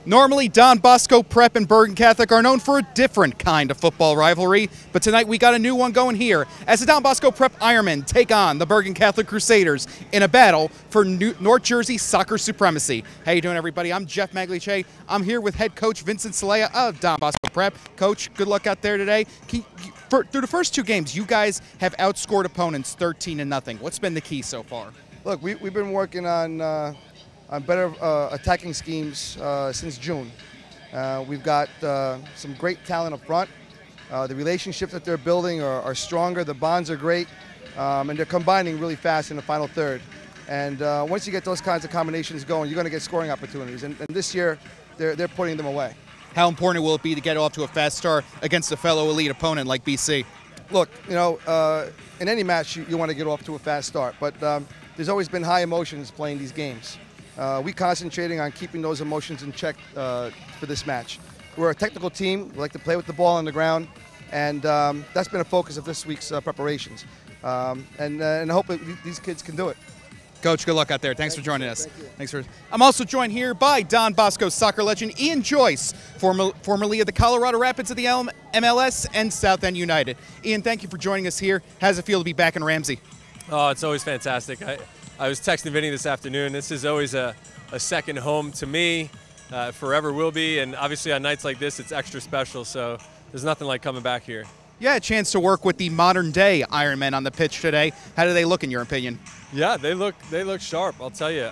Normally, Don Bosco Prep and Bergen Catholic are known for a different kind of football rivalry, but tonight we got a new one going here as the Don Bosco Prep Ironmen take on the Bergen Catholic Crusaders in a battle for North Jersey soccer supremacy. How you doing, everybody? I'm Jeff Maglice. I'm here with head coach Vincent Celaya of Don Bosco Prep. Coach, good luck out there today. Through the first two games, you guys have outscored opponents 13-0. What's been the key so far? Look, we've been working on better attacking schemes since June. We've got some great talent up front. The relationships that they're building are stronger. The bonds are great, and they're combining really fast in the final third. And once you get those kinds of combinations going, you're going to get scoring opportunities. And this year, they're putting them away. How important will it be to get off to a fast start against a fellow elite opponent like BC? Look, you know, in any match, you want to get off to a fast start, but there's always been high emotions playing these games. We're concentrating on keeping those emotions in check for this match. We're a technical team. We like to play with the ball on the ground, and that's been a focus of this week's preparations. And I hope these kids can do it. Coach, good luck out there. Thanks for joining us. Thank you. Thanks for. I'm also joined here by Don Bosco soccer legend Ian Joyce, formerly of the Colorado Rapids of the MLS and South End United. Ian, thank you for joining us here. How does it feel to be back in Ramsey? Oh, it's always fantastic. I was texting Vinny this afternoon. This is always a second home to me, forever will be, and obviously on nights like this, it's extra special, so there's nothing like coming back here. You had a chance to work with the modern-day Ironmen on the pitch today. How do they look, in your opinion? Yeah, they look sharp, I'll tell you.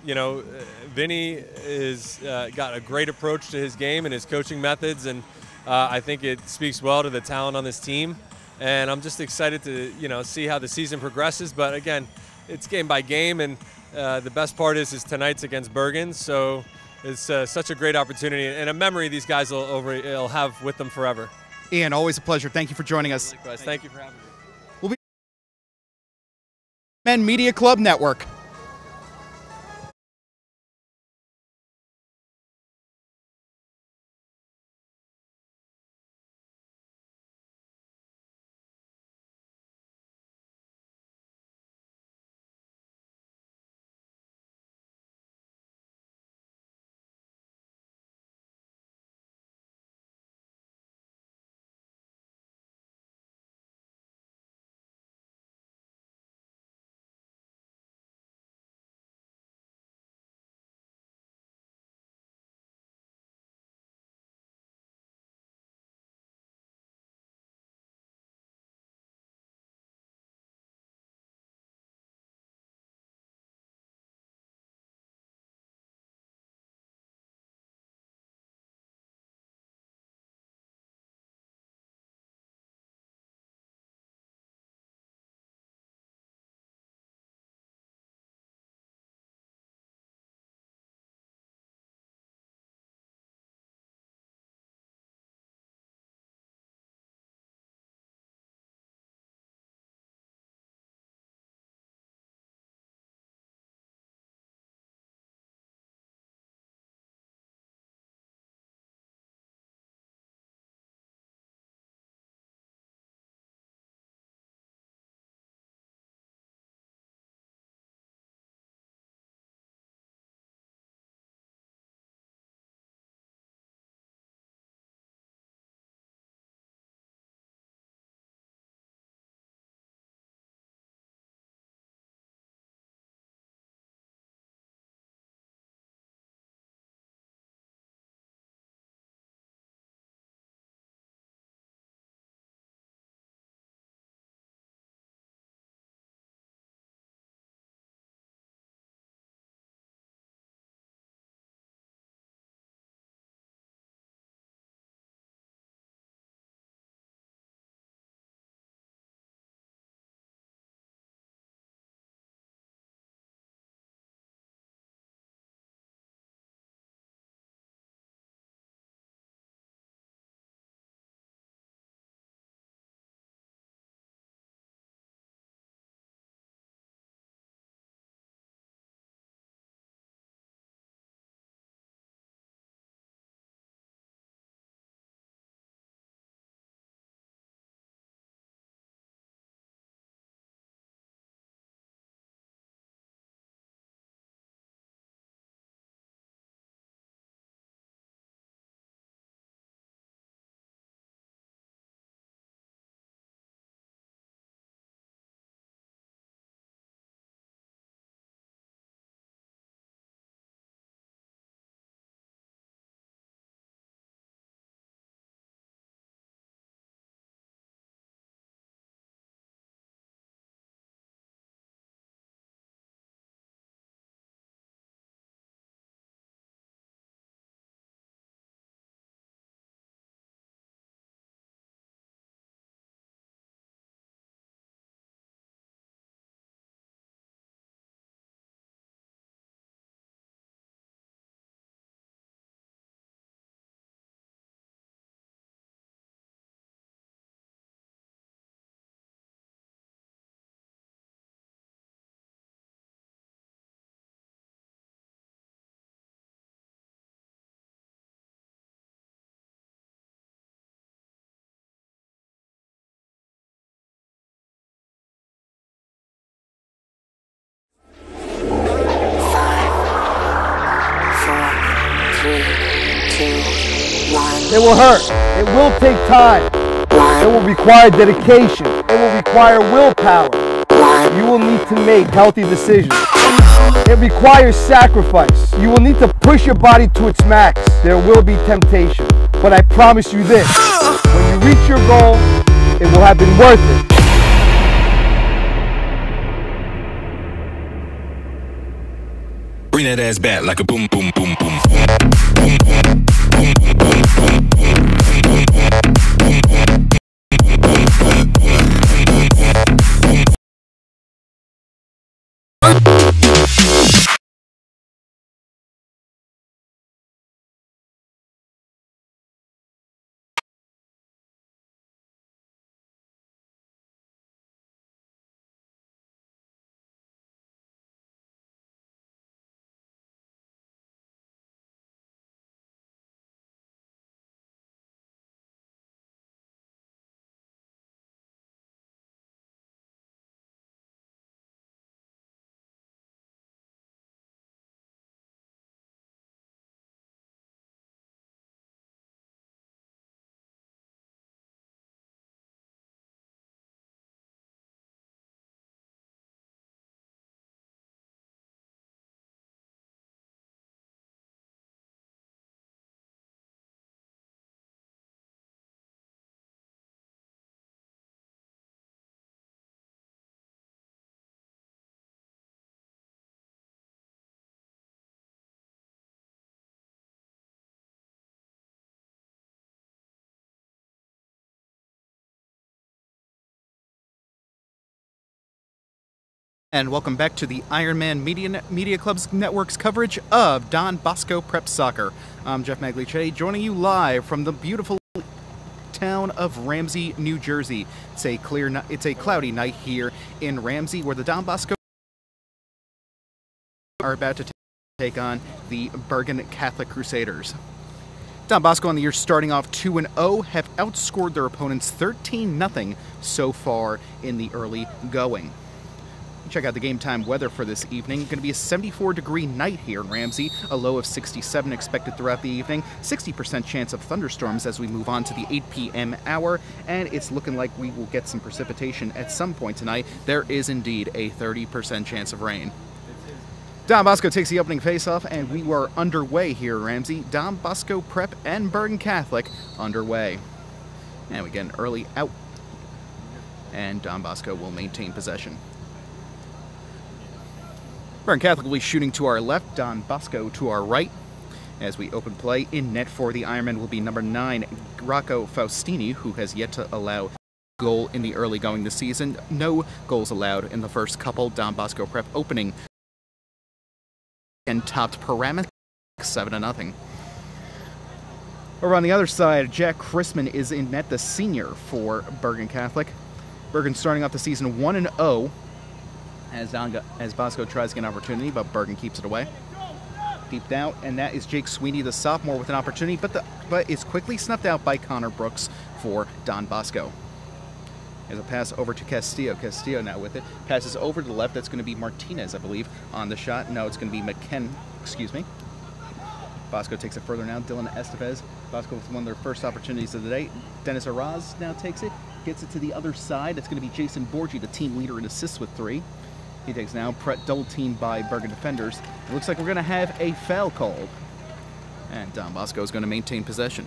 You know, Vinny is got a great approach to his game and his coaching methods, and I think it speaks well to the talent on this team. And I'm just excited to, see how the season progresses. But again, it's game by game, and the best part is tonight's against Bergen. So it's such a great opportunity and a memory these guys will have with them forever. Ian, always a pleasure. Thank you for joining us. Likewise. Thank you for having me. Men Media Club Network. It will hurt. It will take time. It will require dedication. It will require willpower. You will need to make healthy decisions. It requires sacrifice. You will need to push your body to its max. There will be temptation. But I promise you this, when you reach your goal, it will have been worth it. Bring that ass back like a boom, boom, boom, boom, And welcome back to the Ironman Media Club's Network's coverage of Don Bosco Prep Soccer. I'm Jeff Maglice, joining you live from the beautiful town of Ramsey, New Jersey. It's a cloudy night here in Ramsey, where the Don Bosco are about to take on the Bergen Catholic Crusaders. Don Bosco on the year starting off 2-0 have outscored their opponents 13-0 so far in the early going. Check out the game time weather for this evening. Going to be a 74-degree night here in Ramsey, a low of 67 expected throughout the evening, 60% chance of thunderstorms as we move on to the 8 p.m. hour, and it's looking like we will get some precipitation at some point tonight. There is indeed a 30% chance of rain. Don Bosco takes the opening faceoff, and we were underway here in Ramsey. Don Bosco Prep and Bergen Catholic underway. And we get an early out, and Don Bosco will maintain possession. Bergen Catholic will be shooting to our left, Don Bosco to our right. As we open play, in net for the Ironmen will be number 9, Rocco Faustini, who has yet to allow a goal in the early going this season. No goals allowed in the first couple. Don Bosco Prep opening and topped Paramus 7-0. Over on the other side, Jack Chrisman is in net, the senior for Bergen Catholic. Bergen starting off the season 1-0. As Bosco tries to get an opportunity, but Bergen keeps it away. Deep out, and that is Jake Sweeney, the sophomore, with an opportunity, but is quickly snuffed out by Connor Brooks for Don Bosco. There's a pass over to Castillo. Castillo now with it. Passes over to the left. That's going to be Martinez, I believe, on the shot. No, it's going to be Bosco takes it further now. Dylan Estevez. Bosco with one of their first opportunities of the day. Dennis Araz now takes it. Gets it to the other side. It's going to be Jason Borgi, the team leader in assists with 3. He takes now, double teamed by Bergen defenders. It looks like we're going to have a foul called. And Don Bosco is going to maintain possession.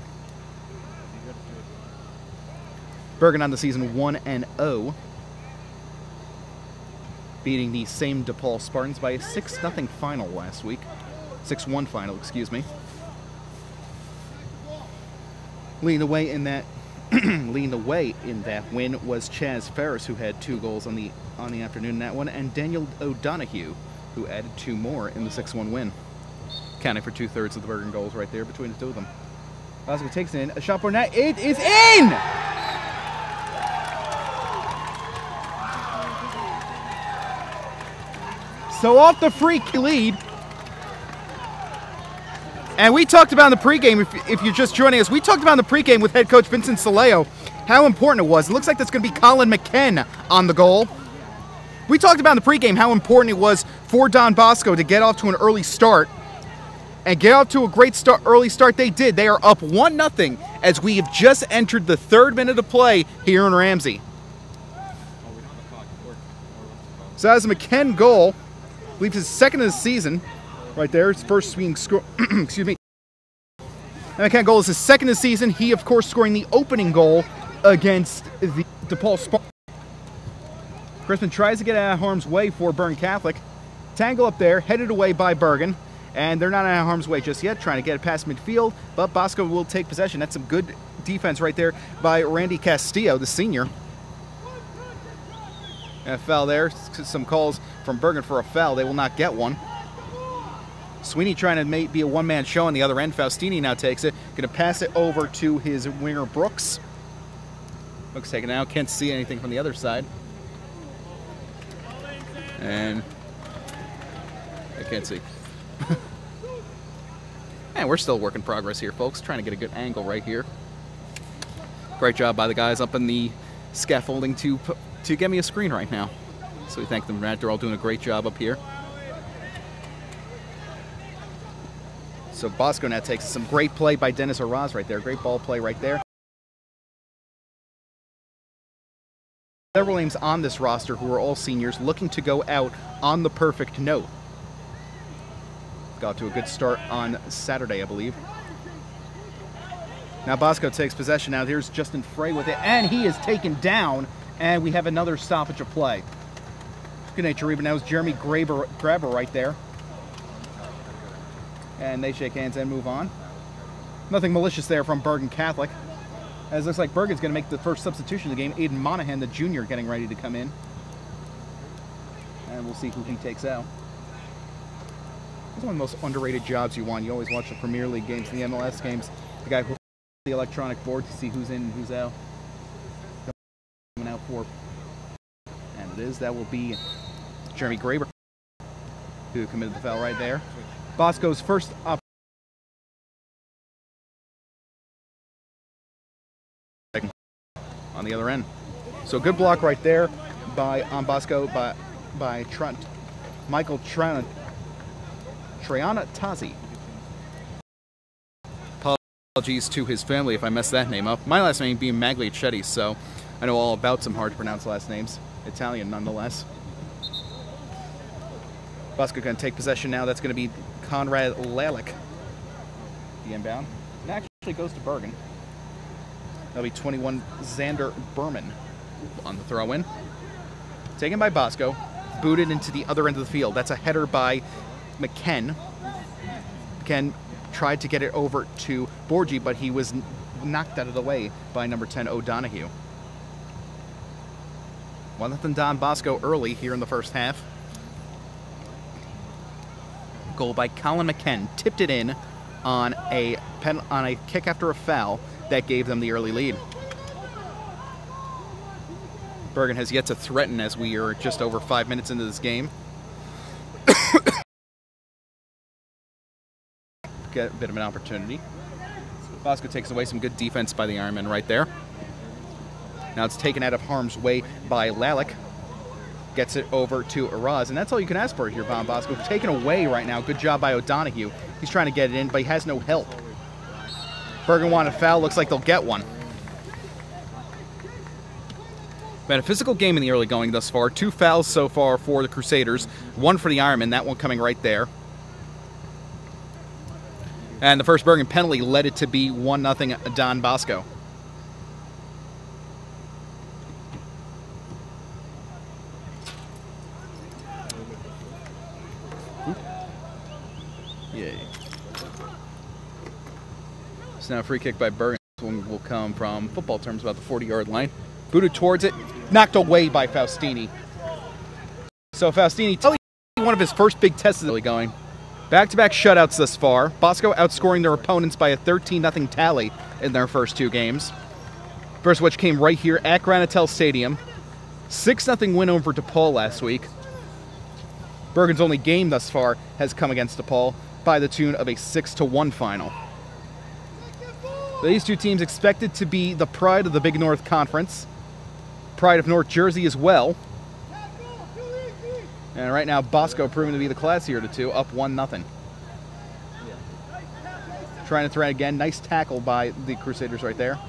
Bergen on the season 1-0. Beating the same DePaul Spartans by a 6-0 final last week. 6-1 final, excuse me. Leading the way in that win was Chaz Ferris, who had 2 goals on the afternoon in that one, and Daniel O'Donoghue, who added 2 more in the 6-1 win, counting for 2/3 of the Bergen goals right there between the two of them. Bosco takes it in, a shot for net, it is in! So off the free lead. And we talked about in the pregame, if you're just joining us, we talked about in the pregame with head coach Vincent Soleo how important it was. It looks like that's going to be Colin McKen on the goal. We talked about in the pregame how important it was for Don Bosco to get off to an early start and get off to a great start, early start they did. They are up 1-0 as we have just entered the 3rd minute of play here in Ramsey. So that's a McKen goal. I believe his 2nd of the season. Right there, his first swing score. Excuse me. And McKen goal is his 2nd of the season. He, of course, scoring the opening goal against the DePaul Spartans. Crispin tries to get out of harm's way for Bergen Catholic. Tangle up there, headed away by Bergen. And they're not out of harm's way just yet, trying to get it past midfield. But Bosco will take possession. That's some good defense right there by Randy Castillo, the senior. And a foul there. Some calls from Bergen for a foul. They will not get one. Sweeney trying to be a one-man show on the other end. Faustini now takes it. Going to pass it over to his winger, Brooks. Brooks taking it out. Can't see anything from the other side. And I can't see. And we're still work in progress here, folks. Trying to get a good angle right here. Great job by the guys up in the scaffolding to get me a screen right now. So we thank them for that. They're all doing a great job up here. So Bosco now takes some great play by Dennis Araz right there. Great ball play right there. Several names on this roster who are all seniors looking to go out on the perfect note. Got to a good start on Saturday, I believe. Now Bosco takes possession. Now here's Justin Frey with it, and he is taken down, and we have another stoppage of play. Good night, Jariba. Now it's Jeremy Grabber right there. And they shake hands and move on. Nothing malicious there from Bergen Catholic. As it looks like Bergen's going to make the first substitution of the game. Aiden Monahan, the junior, getting ready to come in. And we'll see who he takes out. It's one of the most underrated jobs you want. You always watch the Premier League games and the MLS games. The guy who the electronic board to see who's in and who's out. Coming out for. And it is. That will be Jeremy Graber, who committed the foul right there. Bosco's first up on the other end. So good block right there by Bosco by Trent Michael Triana Tazi. Apologies to his family if I messed that name up. My last name being Magliacetti, so I know all about some hard to pronounce last names. Italian nonetheless. Bosco going to take possession now. That's going to be Conrad Lalick. The inbound. It actually goes to Bergen. That'll be 21 Xander Berman on the throw-in. Taken by Bosco. Booted into the other end of the field. That's a header by McKen. McKen tried to get it over to Borgi, but he was knocked out of the way by number 10 O'Donoghue. 1-0 Don Bosco early here in the first half. Goal by Colin McKen. Tipped it in on a kick after a foul that gave them the early lead. Bergen has yet to threaten as we are just over 5 minutes into this game. Get a bit of an opportunity. Bosco takes away some good defense by the Ironmen right there. Now it's taken out of harm's way by Lalick. Gets it over to Araz, and that's all you can ask for here, Von Bosco. Taken away right now. Good job by O'Donoghue. He's trying to get it in, but he has no help. Bergen wanted a foul. Looks like they'll get one. Been a physical game in the early going thus far. 2 fouls so far for the Crusaders. 1 for the Ironmen. That one coming right there. And the first Bergen penalty led it to be 1-0 Don Bosco. Yay. So now a free kick by Bergen. This one will come from football terms about the 40-yard line. Booted towards it, knocked away by Faustini. So Faustini, one of his first big tests is really going. Back-to-back shutouts thus far. Bosco outscoring their opponents by a 13-0 tally in their first 2 games. First which came right here at Granitel Stadium. 6-0 win over DePaul last week. Bergen's only game thus far has come against DePaul by the tune of a 6-1 final. These 2 teams expected to be the pride of the Big North Conference. Pride of North Jersey as well. And right now, Bosco proving to be the classier of the 2, up 1-0. Trying to thread again. Nice tackle by the Crusaders right there.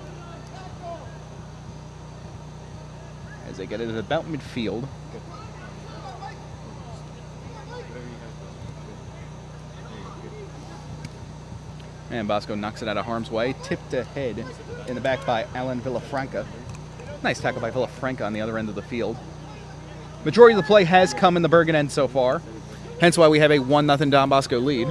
As they get it at about midfield. And Bosco knocks it out of harm's way. Tipped ahead in the back by Alan Villafranca. Nice tackle by Villafranca on the other end of the field. Majority of the play has come in the Bergen end so far. Hence why we have a 1-0 Don Bosco lead.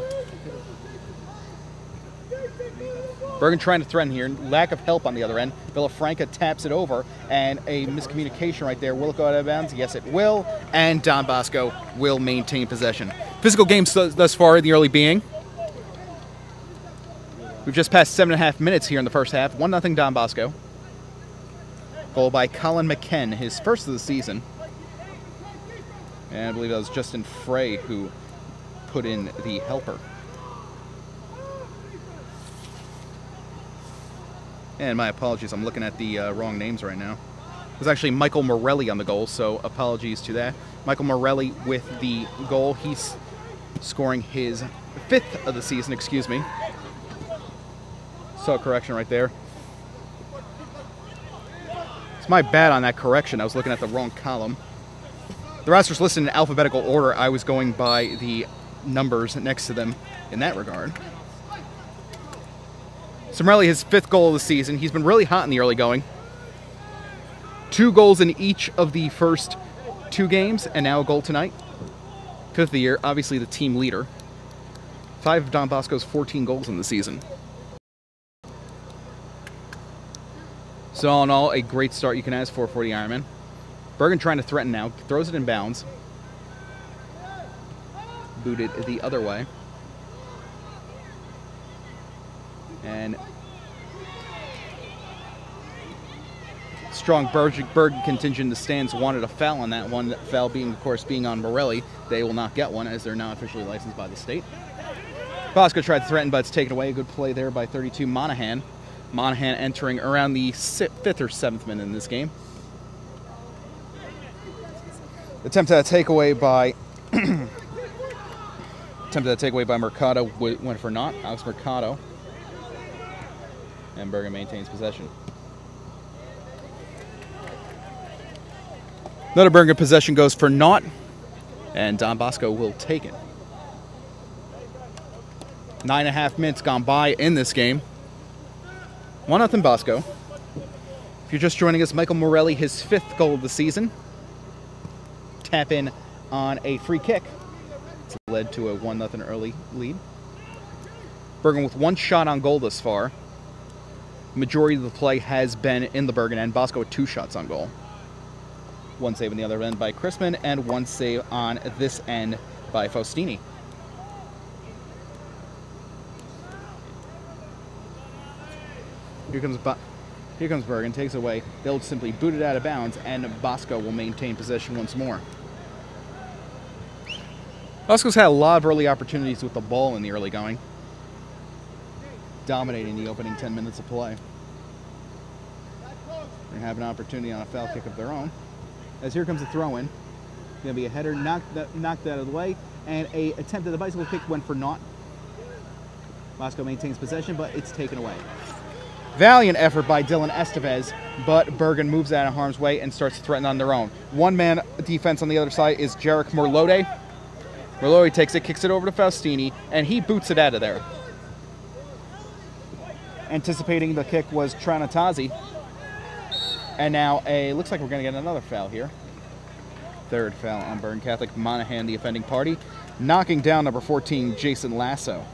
Bergen trying to threaten here. Lack of help on the other end. Villafranca taps it over. And a miscommunication right there. Will it go out of bounds? Yes, it will. And Don Bosco will maintain possession. Physical games thus far in the early being. We've just passed 7.5 minutes here in the first half. 1-0 Don Bosco. Goal by Colin McKen, his first of the season. And I believe that was Justin Frey who put in the helper. And my apologies, I'm looking at the wrong names right now. It was actually Michael Morelli on the goal, so apologies to that. Michael Morelli with the goal. He's scoring his 5th of the season, excuse me. Saw a correction right there. It's my bad on that correction. I was looking at the wrong column. The roster's listed in alphabetical order. I was going by the numbers next to them in that regard. Morelli, his 5th goal of the season. He's been really hot in the early going. 2 goals in each of the first 2 games, and now a goal tonight. 5th of the year, obviously the team leader. 5 of Don Bosco's 14 goals in the season. So all in all, a great start you can ask for the Ironmen. Bergen trying to threaten now. Throws it in bounds. Booted the other way. And strong Bergen contingent in the stands wanted a foul on that one. That foul being, of course, being on Morelli. They will not get one as they're now officially licensed by the state. Bosco tried to threaten, but it's taken away. A good play there by 32 Monahan. Monahan entering around the 5th or 7th minute in this game. Attempt at a takeaway by Mercado went for naught. Alex Mercado. And Bergen maintains possession. Another Bergen possession goes for naught. And Don Bosco will take it. 9.5 minutes gone by in this game. 1-0 Bosco. If you're just joining us, Michael Morelli, his 5th goal of the season. Tap in on a free kick. It's led to a 1-0 early lead. Bergen with 1 shot on goal thus far. Majority of the play has been in the Bergen end. Bosco with 2 shots on goal. 1 save on the other end by Chrisman, and 1 save on this end by Faustini. Here comes Bergen, takes away. They'll simply boot it out of bounds, and Bosco will maintain possession once more. Bosco's had a lot of early opportunities with the ball in the early going, dominating the opening 10 minutes of play. They're going to have an opportunity on a foul kick of their own. As here comes a throw-in. Going to be a header knocked out of the way, and a attempt at the bicycle kick went for naught. Bosco maintains possession, but it's taken away. Valiant effort by Dylan Estevez, but Bergen moves out of harm's way and starts to threaten on their own. 1-man defense on the other side is Jarek Morlode. Morlode takes it, kicks it over to Faustini, and he boots it out of there. Anticipating the kick was Tranatazi. And now looks like we're going to get another foul here. 3rd foul on Bergen Catholic. Monahan, the offending party, knocking down number 14, Jason Lasso.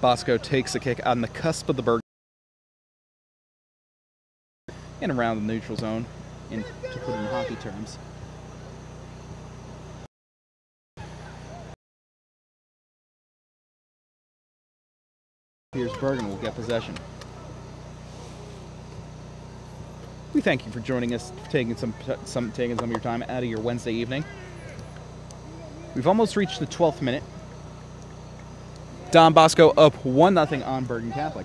Bosco takes the kick on the cusp of the Bergen and around the neutral zone, to put it in hockey terms. Here's Bergen will get possession. We thank you for joining us, taking some of your time out of your Wednesday evening. We've almost reached the 12th minute. Don Bosco up 1-0 on Bergen Catholic.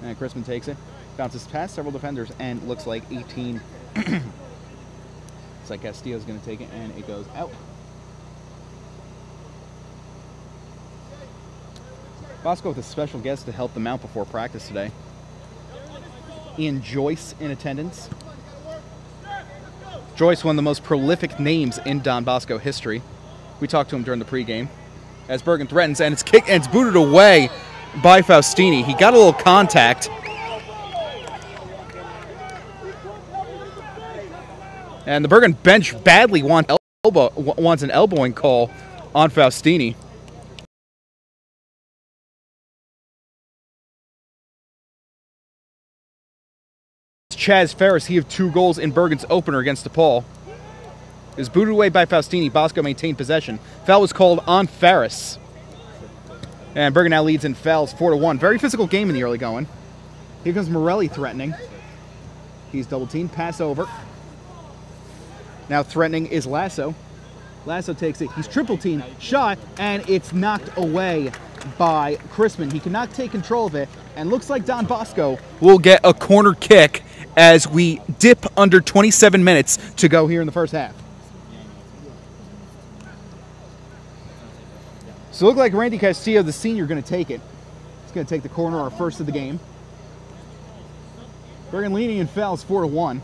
And Chrisman takes it, bounces past several defenders, and looks like 18. It's like Castillo's going to take it, and it goes out. Bosco with a special guest to help them out before practice today. Ian Joyce in attendance. Joyce, one of the most prolific names in Don Bosco history. We talked to him during the pregame. As Bergen threatens, and it's kicked and it's booted away by Faustini. He got a little contact. And the Bergen bench badly wants an elbowing call on Faustini. Chaz Ferris, he had 2 goals in Bergen's opener against DePaul. It was booted away by Faustini. Bosco maintained possession. Foul was called on Ferris. And Bergen now leads in fouls 4-1. Very physical game in the early going. Here comes Morelli threatening. He's double teamed. Pass over. Now threatening is Lasso. Lasso takes it. He's triple teamed. Shot. And it's knocked away by Chrisman. He cannot take control of it. And looks like Don Bosco will get a corner kick as we dip under 27 minutes to go here in the first half. So it looked like Randy Castillo, the senior, going to take it. He's going to take the corner, our first of the game. Bergen leading in fouls 4-1.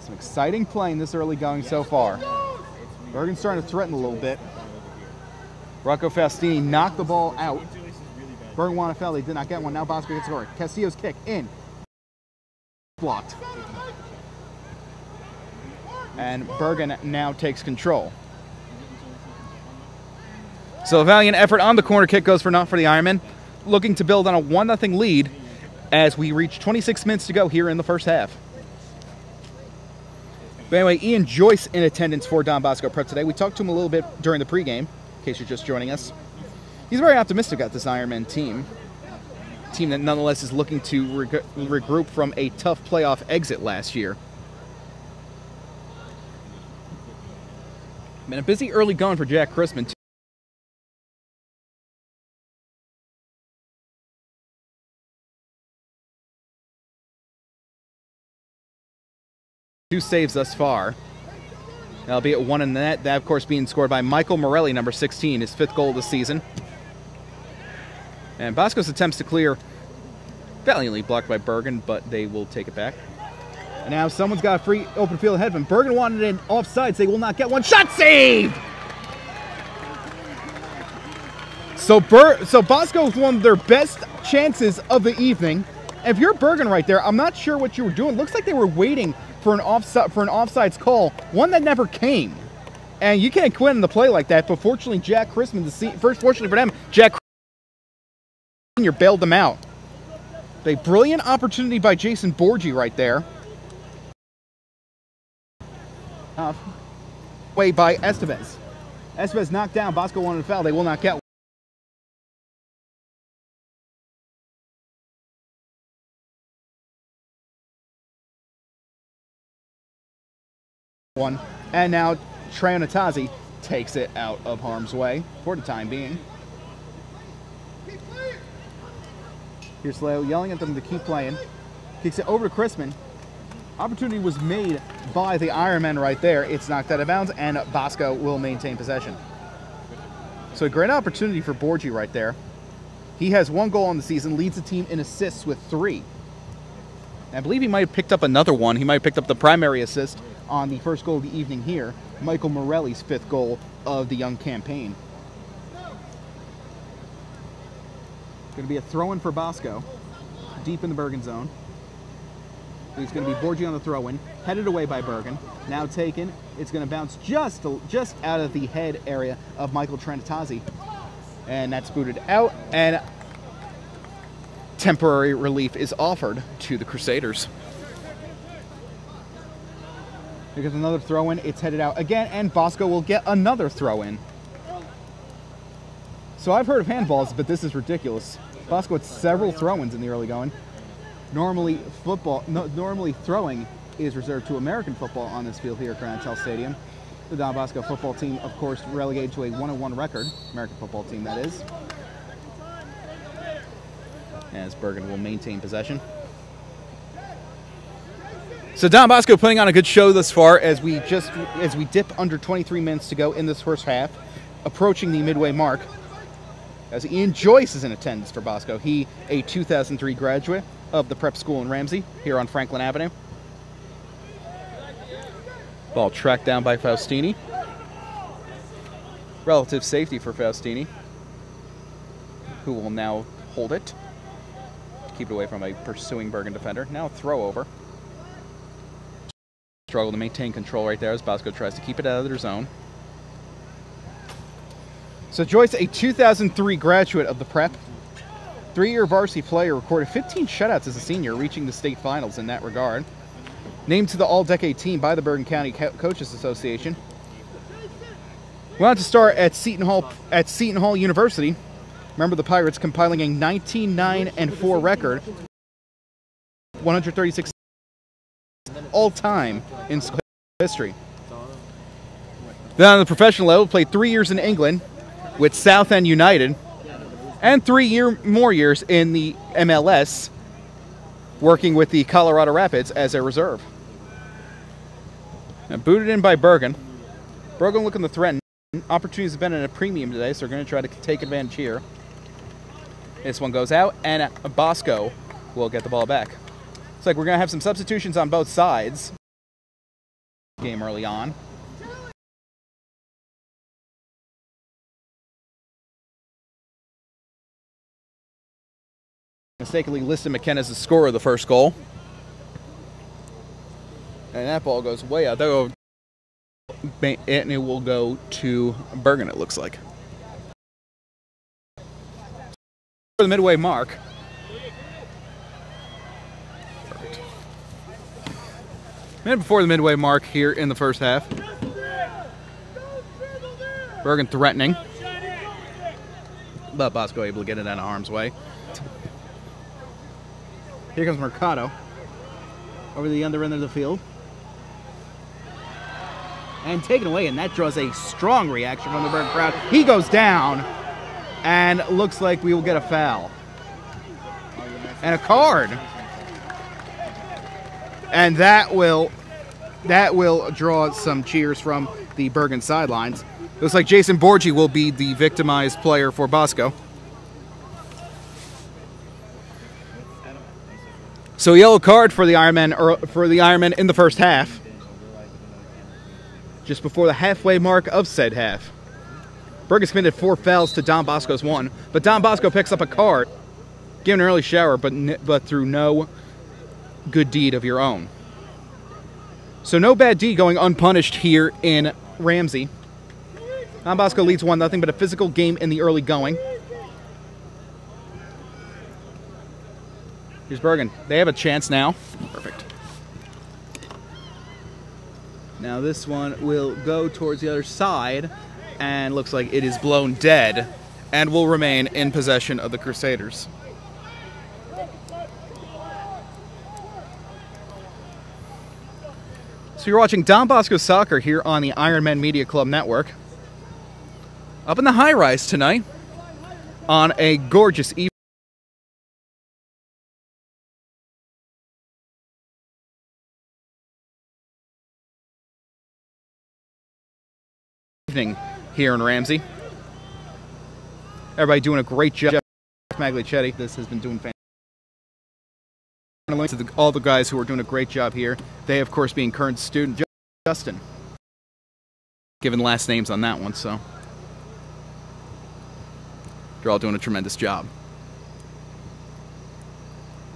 Some exciting play in this early going so far. Bergen's starting to threaten a little bit. Rocco Faustini knocked the ball out. Bergen wanted a foul. They did not get one. Now Bosco gets scored. Castillo's kick in. Blocked. And Bergen now takes control. So a valiant effort on the corner kick goes for naught for the Ironmen. Looking to build on a 1-0 lead as we reach 26 minutes to go here in the first half. But anyway, Ian Joyce in attendance for Don Bosco Prep today. We talked to him a little bit during the pregame, in case you're just joining us. He's very optimistic about this Ironman team. Team that nonetheless is looking to regroup from a tough playoff exit last year. Been a busy early going for Jack Chrisman. 2 saves thus far. Albeit 1 in the net. That, of course, being scored by Michael Morelli, number 16, his 5th goal of the season. And Bosco's attempts to clear valiantly blocked by Bergen, but they will take it back. And now someone's got a free open field ahead of him. Bergen wanted it offsides. They will not get one. Shot saved! So Bosco with one of their best chances of the evening. If you're Bergen right there, I'm not sure what you were doing. Looks like they were waiting for an offsides call, one that never came. And you can't quit in the play like that, but fortunately Jack Chrisman, fortunately for them, Jack Sr. bailed them out. A brilliant opportunity by Jason Borgi right there. Way by Estevez. Estevez knocked down. Bosco wanted a foul. They will not get one. And now Traonatazi takes it out of harm's way for the time being. Here's Leo yelling at them to keep playing. Kicks it over to Chrisman. Opportunity was made by the Ironmen right there. It's knocked out of bounds, and Bosco will maintain possession. So a great opportunity for Borgi right there. He has 1 goal on the season, leads the team in assists with 3. I believe he might have picked up another one. He might have picked up the primary assist on the first goal of the evening here. Michael Morelli's 5th goal of the young campaign. Going to be a throw-in for Bosco, deep in the Bergen zone. It's going to be Borgi on the throw-in, headed away by Bergen. Now taken. It's going to bounce just out of the head area of Michael Traonatazi. And that's booted out, and temporary relief is offered to the Crusaders. Here's another throw-in. It's headed out again, and Bosco will get another throw-in. So I've heard of handballs, but this is ridiculous. Bosco had several throw-ins in the early going. Normally throwing is reserved to American football on this field here at Grand Hotel Stadium. The Don Bosco football team, of course, relegated to a 1-1 record. American football team, that is. As Bergen will maintain possession. So Don Bosco putting on a good show thus far as we dip under 23 minutes to go in this first half, approaching the midway mark. As Ian Joyce is in attendance for Bosco. He, a 2003 graduate of the prep school in Ramsey, here on Franklin Avenue. Ball tracked down by Faustini. Relative safety for Faustini, who will now hold it. Keep it away from a pursuing Bergen defender. Now throw over. Struggle to maintain control right there as Bosco tries to keep it out of their zone. So Joyce, a 2003 graduate of the prep, 3-year varsity player, recorded 15 shutouts as a senior, reaching the state finals in that regard. Named to the all-decade team by the Bergen County Coaches Association. Went on to start at Seton Hall University. Remember the Pirates compiling a 19-9-4 record, 136 all-time in school history. Then on the professional level, played 3 years in England with Southend United, and 3 more years in the MLS, working with the Colorado Rapids as a reserve. Now booted in by Bergen. Bergen looking to threaten. Opportunities have been at a premium today, so they're going to try to take advantage here. This one goes out, and Bosco will get the ball back. It's like we're going to have some substitutions on both sides. Game early on. Mistakenly listed McKenna as the scorer of the first goal. And that ball goes way out. And it will go to Bergen, it looks like. For the midway mark. Perfect. Minute before the midway mark here in the first half. Bergen threatening. But Bosco able to get it out of harm's way. Here comes Mercado over the under end of the field. And taken away, and that draws a strong reaction from the Bergen crowd. He goes down, and looks like we will get a foul. And a card. And that will draw some cheers from the Bergen sidelines. Looks like Jason Borgi will be the victimized player for Bosco. So yellow card for the Ironmen in the first half. Just before the halfway mark of said half. Bergen's committed 4 fouls to Don Bosco's 1, but Don Bosco picks up a card, given an early shower, but through no good deed of your own. So no bad deed going unpunished here in Ramsey. Don Bosco leads 1-0, but a physical game in the early going. Here's Bergen. They have a chance now. Perfect. Now this one will go towards the other side, and looks like it is blown dead, and will remain in possession of the Crusaders. So you're watching Don Bosco Soccer here on the Ironman Media Club Network. Up in the high-rise tonight on a gorgeous evening here in Ramsey. Everybody doing a great job. Jeff Maglicetti, this has been doing fantastic. To all the guys who are doing a great job here. They, of course, being current student Justin. Given last names on that one, so they're all doing a tremendous job.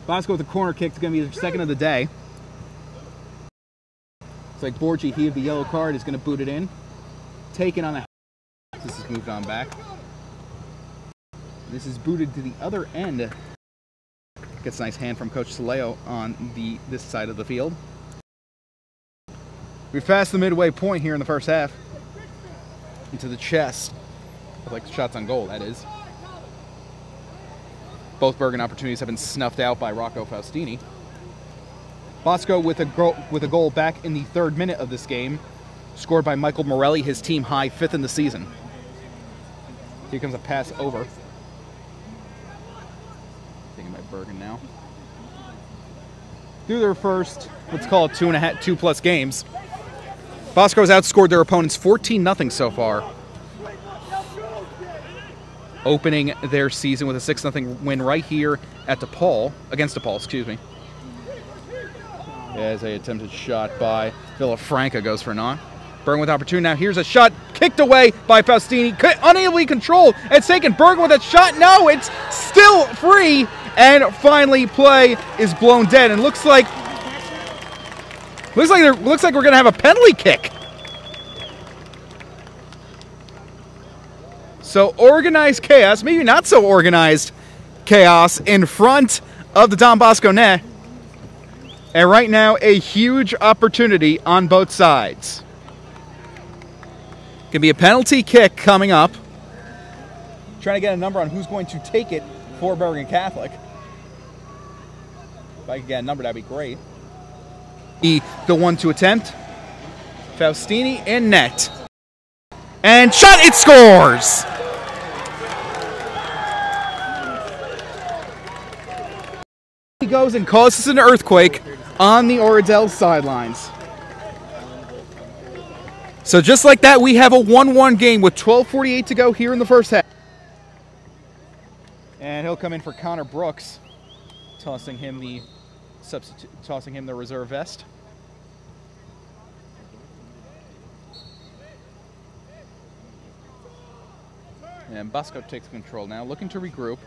Bosco with a corner kick is going to be the second of the day. It's like Borgi, he of the yellow card, is going to boot it in. Taken on the... This is moved on back. This is booted to the other end. Gets a nice hand from Coach Soleo on this side of the field. We've passed the midway point here in the first half. Into the chest. Like the shots on goal, that is. Both Bergen opportunities have been snuffed out by Rocco Faustini. Bosco with a goal back in the 3rd minute of this game. Scored by Michael Morelli, his team high, 5th in the season. Here comes a pass over. Taken by Bergen now. Through their first, let's call it 2+ games, Bosco has outscored their opponents 14-0 so far. opening their season with a 6-0 win right here at against DePaul, excuse me. As a attempted shot by Villafranca goes for a knock. Bergen with opportunity now. Here's a shot kicked away by Faustini. Unable to control. It's taken. Bergen with a shot. No, it's still free. And finally, play is blown dead. And looks like we're going to have a penalty kick. So organized chaos, maybe not so organized chaos in front of the Don Bosco net. And right now, a huge opportunity on both sides. Could be a penalty kick coming up. Trying to get a number on who's going to take it for Bergen Catholic. If I could get a number, that'd be great. The one to attempt. Faustini in net. And shot, it scores! He goes and causes an earthquake on the Oradell sidelines. So just like that, we have a 1-1 game with 12:48 to go here in the first half. And he'll come in for Connor Brooks, tossing him the reserve vest. And Bosco takes control now, looking to regroup.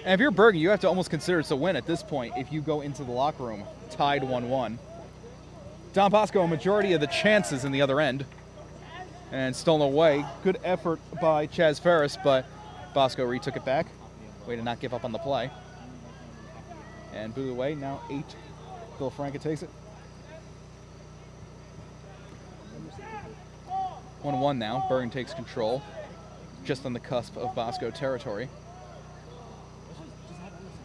And if you're Bergen, you have to almost consider it's a win at this point if you go into the locker room tied 1-1. Don Bosco, a majority of the chances in the other end. And stolen away. Good effort by Chaz Ferris, but Bosco retook it back. Way to not give up on the play. And booted away. Now 8. Villafranca takes it. 1-1 now. Bergen takes control. Just on the cusp of Bosco territory.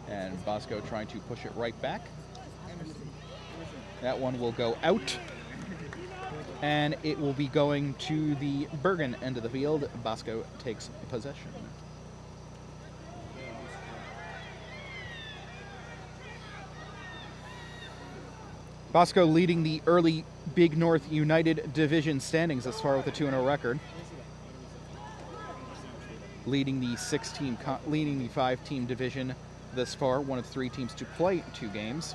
And Bosco trying to push it right back. That one will go out. And it will be going to the Bergen end of the field. Bosco takes possession. Bosco leading the early Big North United Division standings thus far with a 2-0 record. Leading the 5-team division thus far, one of 3 teams to play 2 games.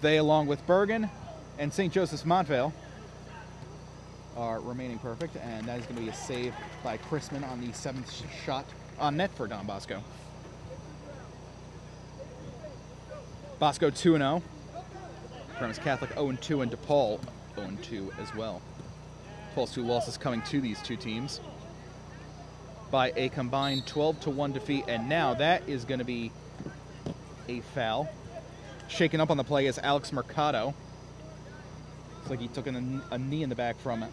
They, along with Bergen and St. Joseph's Montvale, are remaining perfect, and that is going to be a save by Chrisman on the 7th shot on net for Don Bosco. Bosco 2-0. Premise Catholic 0-2, and DePaul 0-2 as well. DePaul's 2 losses coming to these 2 teams by a combined 12-1 defeat, and now that is going to be a foul. Shaken up on the play is Alex Mercado. Looks like he took a knee in the back from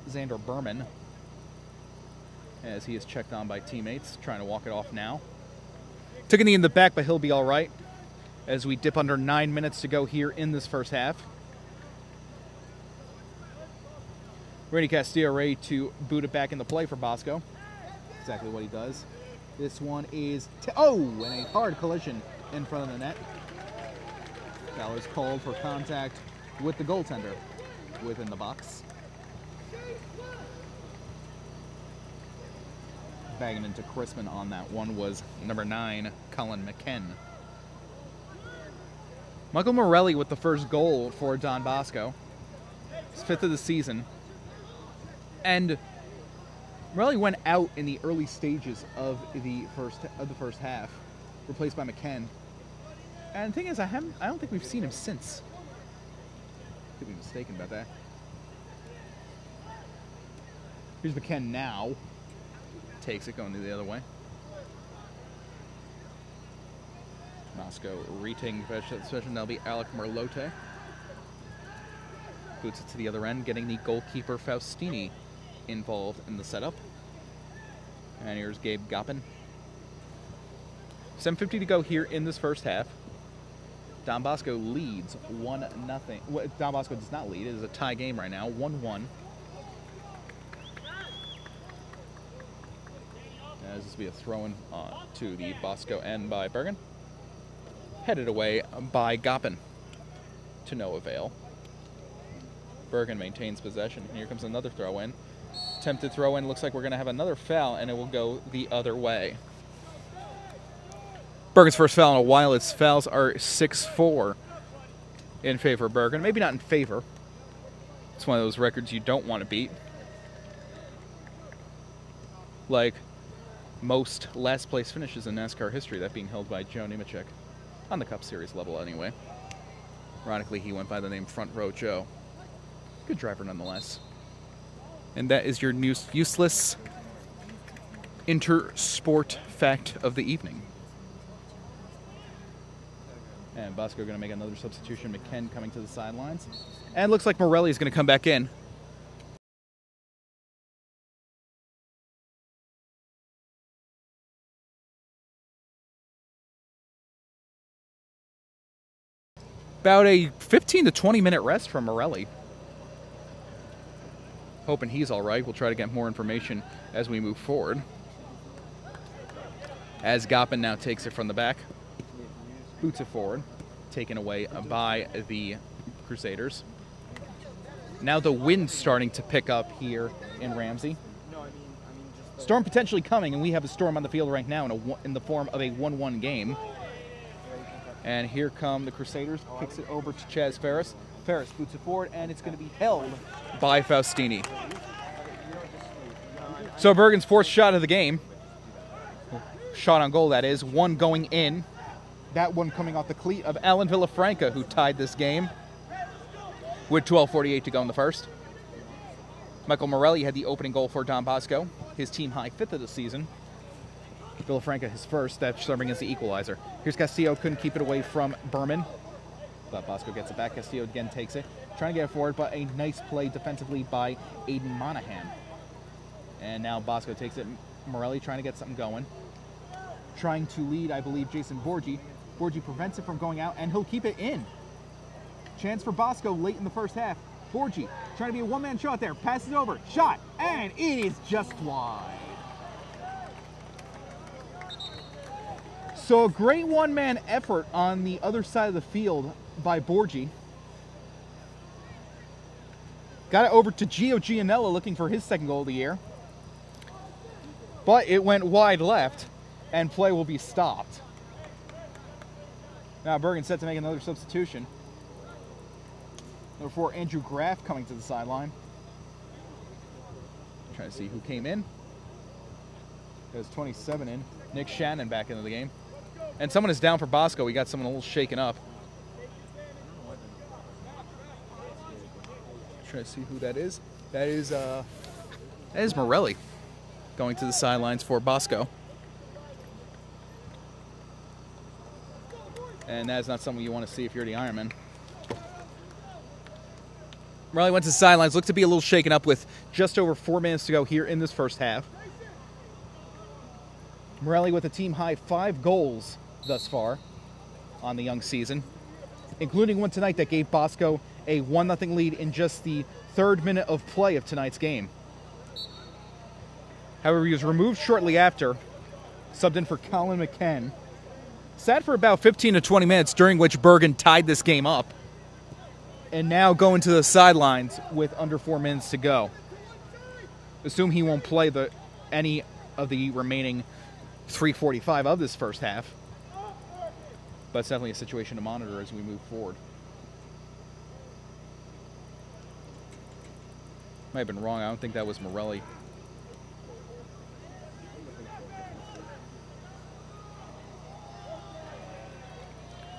Xander Berman as he is checked on by teammates, trying to walk it off now. Took a knee in the back, but he'll be all right as we dip under 9 minutes to go here in this first half. Randy Castillo ready to boot it back in the play for Bosco. Exactly what he does. This one is, and a hard collision in front of the net. Foul is called for contact with the goaltender within the box. Bagging into Chrisman on that one was number 9, Colin McKen. Michael Morelli with the first goal for Don Bosco. His 5th of the season. And Morelli went out in the early stages of the first half, replaced by McKen. And the thing is, I don't think we've seen him since. Could be mistaken about that. Here's McKen now. Takes it, going the other way. Bosco retaking possession. That'll be Alec Merlote. Boots it to the other end, getting the goalkeeper Faustini involved in the setup. And here's Gabe Goppin. 7:50 to go here in this first half. Don Bosco leads 1-0. Well, Don Bosco does not lead. It is a tie game right now, 1-1. As this will be a throw-in to the Bosco end by Bergen. Headed away by Goppin to no avail. Bergen maintains possession. Here comes another throw-in. Attempted throw in. Looks like we're going to have another foul, and it will go the other way. Bergen's first foul in a while. Its fouls are 6-4 in favor of Bergen. Maybe not in favor. It's one of those records you don't want to beat. Like most last place finishes in NASCAR history, that being held by Joe Nemechek. On the Cup Series level, anyway. Ironically, he went by the name Front Row Joe. Good driver, nonetheless. And that is your useless inter-sport fact of the evening. And Bosco going to make another substitution. McKen coming to the sidelines. And looks like Morelli is going to come back in. About a 15 to 20 minute rest from Morelli. Hoping he's all right. We'll try to get more information as we move forward. As Goppin now takes it from the back. Boots it forward. Taken away by the Crusaders. Now the wind's starting to pick up here in Ramsey. Storm potentially coming, and we have a storm on the field right now in the form of a 1-1 game. And here come the Crusaders. Kicks it over to Chaz Ferris. Ferris boots it forward, and it's going to be held by Faustini. So Bergen's fourth shot of the game. Shot on goal, that is. One going in. That one coming off the cleat of Alan Villafranca, who tied this game with 12:48 to go in the first. Michael Morelli had the opening goal for Don Bosco, his team high 5th of the season. Villafranca his first, that's serving as the equalizer. Here's Castillo, couldn't keep it away from Berman. But Bosco gets it back. Castillo again takes it. Trying to get it forward, but a nice play defensively by Aiden Monahan. And now Bosco takes it. Morelli trying to get something going. Trying to lead, I believe, Jason Borgi. Borgi prevents it from going out, and he'll keep it in. Chance for Bosco late in the first half. Borgi trying to be a one-man shot there. Passes over. Shot. And it is just wide. So a great one-man effort on the other side of the field by Borgi. Got it over to Gio Gianella looking for his second goal of the year. But it went wide left, and play will be stopped. Now Bergen set to make another substitution. Number 4, Andrew Graff coming to the sideline. Trying to see who came in. There's 27 in. Nick Shannon back into the game. And someone is down for Bosco. We got someone a little shaken up. Trying to see who that is. That is Morelli going to the sidelines for Bosco. And that's not something you want to see if you're the Ironman. Morelli went to the sidelines. Looked to be a little shaken up with just over 4 minutes to go here in this first half. Morelli with a team high 5 goals thus far on the young season, including one tonight that gave Bosco a 1-0 lead in just the 3rd minute of play of tonight's game. However, he was removed shortly after, subbed in for Colin McKen. Sat for about 15 to 20 minutes, during which Bergen tied this game up, and now going to the sidelines with under 4 minutes to go. Assume he won't play any of the remaining 3:45 of this first half. But it's definitely a situation to monitor as we move forward. Might have been wrong. I don't think that was Morelli.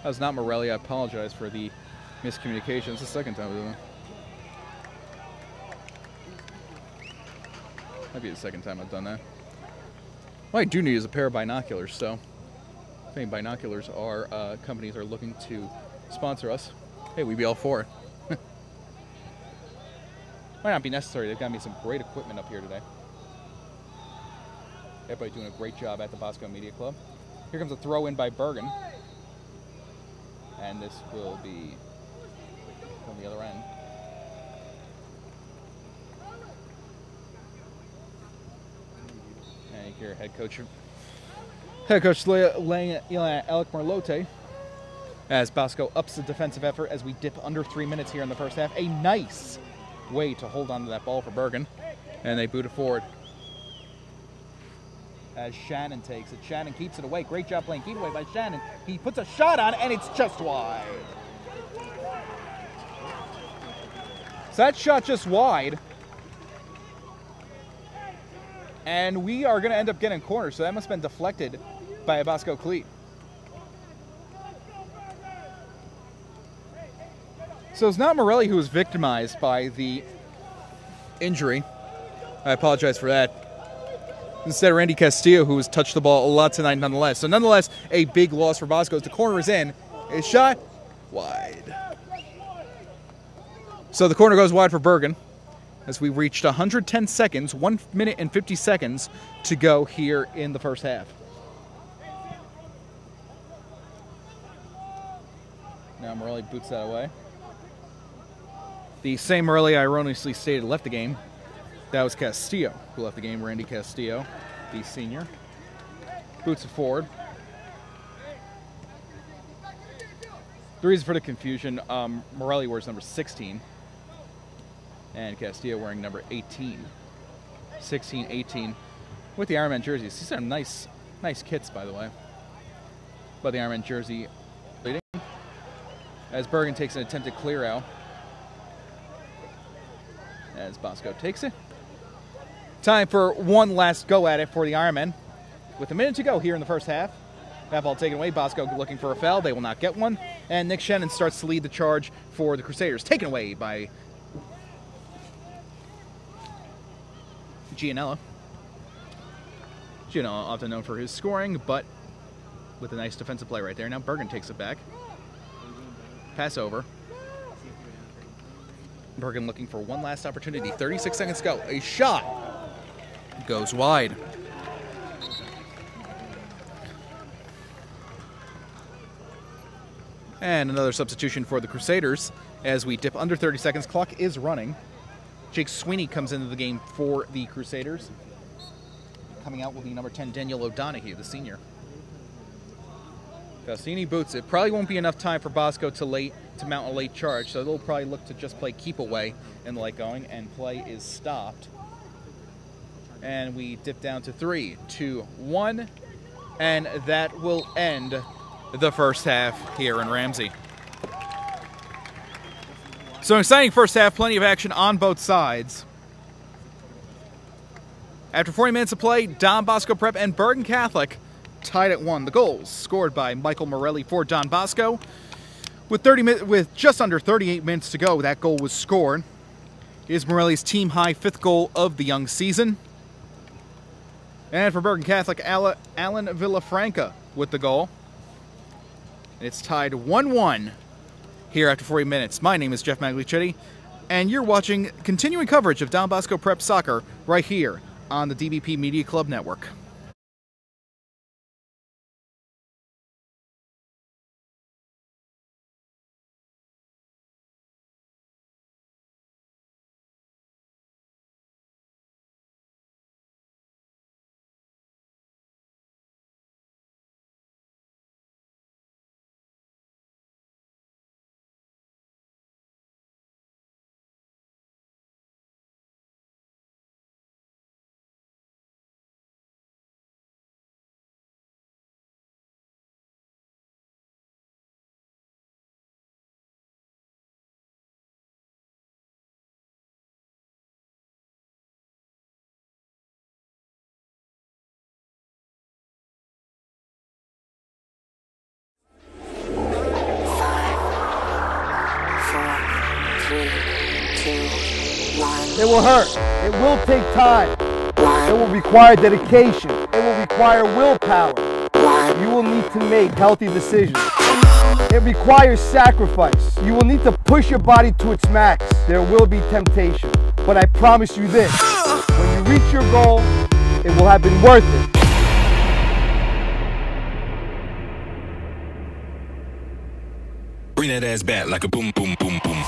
That was not Morelli. I apologize for the miscommunication. It's the second time we've done that. Might be the second time I've done that. What I do need is a pair of binoculars, so if any binoculars companies are looking to sponsor us, hey, we'd be all for it. Might not be necessary. They've got me some great equipment up here today. Everybody doing a great job at the Bosco Media Club. Here comes a throw in by Bergen. And this will be from the other end. And you hear head coach laying Alec Merlote as Bosco ups the defensive effort as we dip under 3 minutes here in the first half. A nice way to hold on to that ball for Bergen. And they boot it forward. As Shannon takes it. Shannon keeps it away. Great job playing keep away by Shannon. He puts a shot on it, and it's just wide. So that shot just wide. And we are going to end up getting cornered, so that must have been deflected by a Bosco cleat. So it's not Morelli who was victimized by the injury. I apologize for that. Instead, Randy Castillo, who has touched the ball a lot tonight nonetheless. So nonetheless, a big loss for Bosco. The corner is in. A shot wide. So the corner goes wide for Bergen as we reached 110 seconds, 1 minute and 50 seconds to go here in the first half. Now Morelli boots that away. The same Morelli I erroneously stated left the game. That was Castillo who left the game, Randy Castillo, the senior. Boots it forward. The reason for the confusion, Morelli wears number 16 and Castillo wearing number 18. 16, 18 with the Ironman jerseys. These are nice kits, by the way. But the Ironman jersey leading as Bergen takes an attempted clear out. As Bosco takes it. Time for one last go at it for the Ironmen. With a minute to go here in the first half. That ball taken away. Bosco looking for a foul. They will not get one. And Nick Shannon starts to lead the charge for the Crusaders. Taken away by Gianella. Gianella often known for his scoring, but with a nice defensive play right there. Now Bergen takes it back. Pass over. Bergen looking for one last opportunity. 36 seconds to go. A shot goes wide. And another substitution for the Crusaders as we dip under 30 seconds. Clock is running. Jake Sweeney comes into the game for the Crusaders. Coming out will be number 10, Daniel O'Donoghue, the senior. Faustini boots it. Probably won't be enough time for Bosco to mount a late charge, so they'll probably look to just play keep away and the light going, and play is stopped. And we dip down to 3, 2, 1, and that will end the first half here in Ramsey. So an exciting first half, plenty of action on both sides. After 40 minutes of play, Don Bosco Prep and Bergen Catholic tied at 1. The goals scored by Michael Morelli for Don Bosco. With just under 38 minutes to go, that goal was scored. It is Morelli's team-high 5th goal of the young season. And for Bergen Catholic, Alan Villafranca with the goal. It's tied 1-1 here after 40 minutes. My name is Jeff Maglicetti, and you're watching continuing coverage of Don Bosco Prep Soccer right here on the DBP Media Club Network. It will hurt. It will take time. It will require dedication. It will require willpower. You will need to make healthy decisions. It requires sacrifice. You will need to push your body to its max. There will be temptation. But I promise you this, when you reach your goal, it will have been worth it. Bring that ass back like a boom, boom, boom, boom.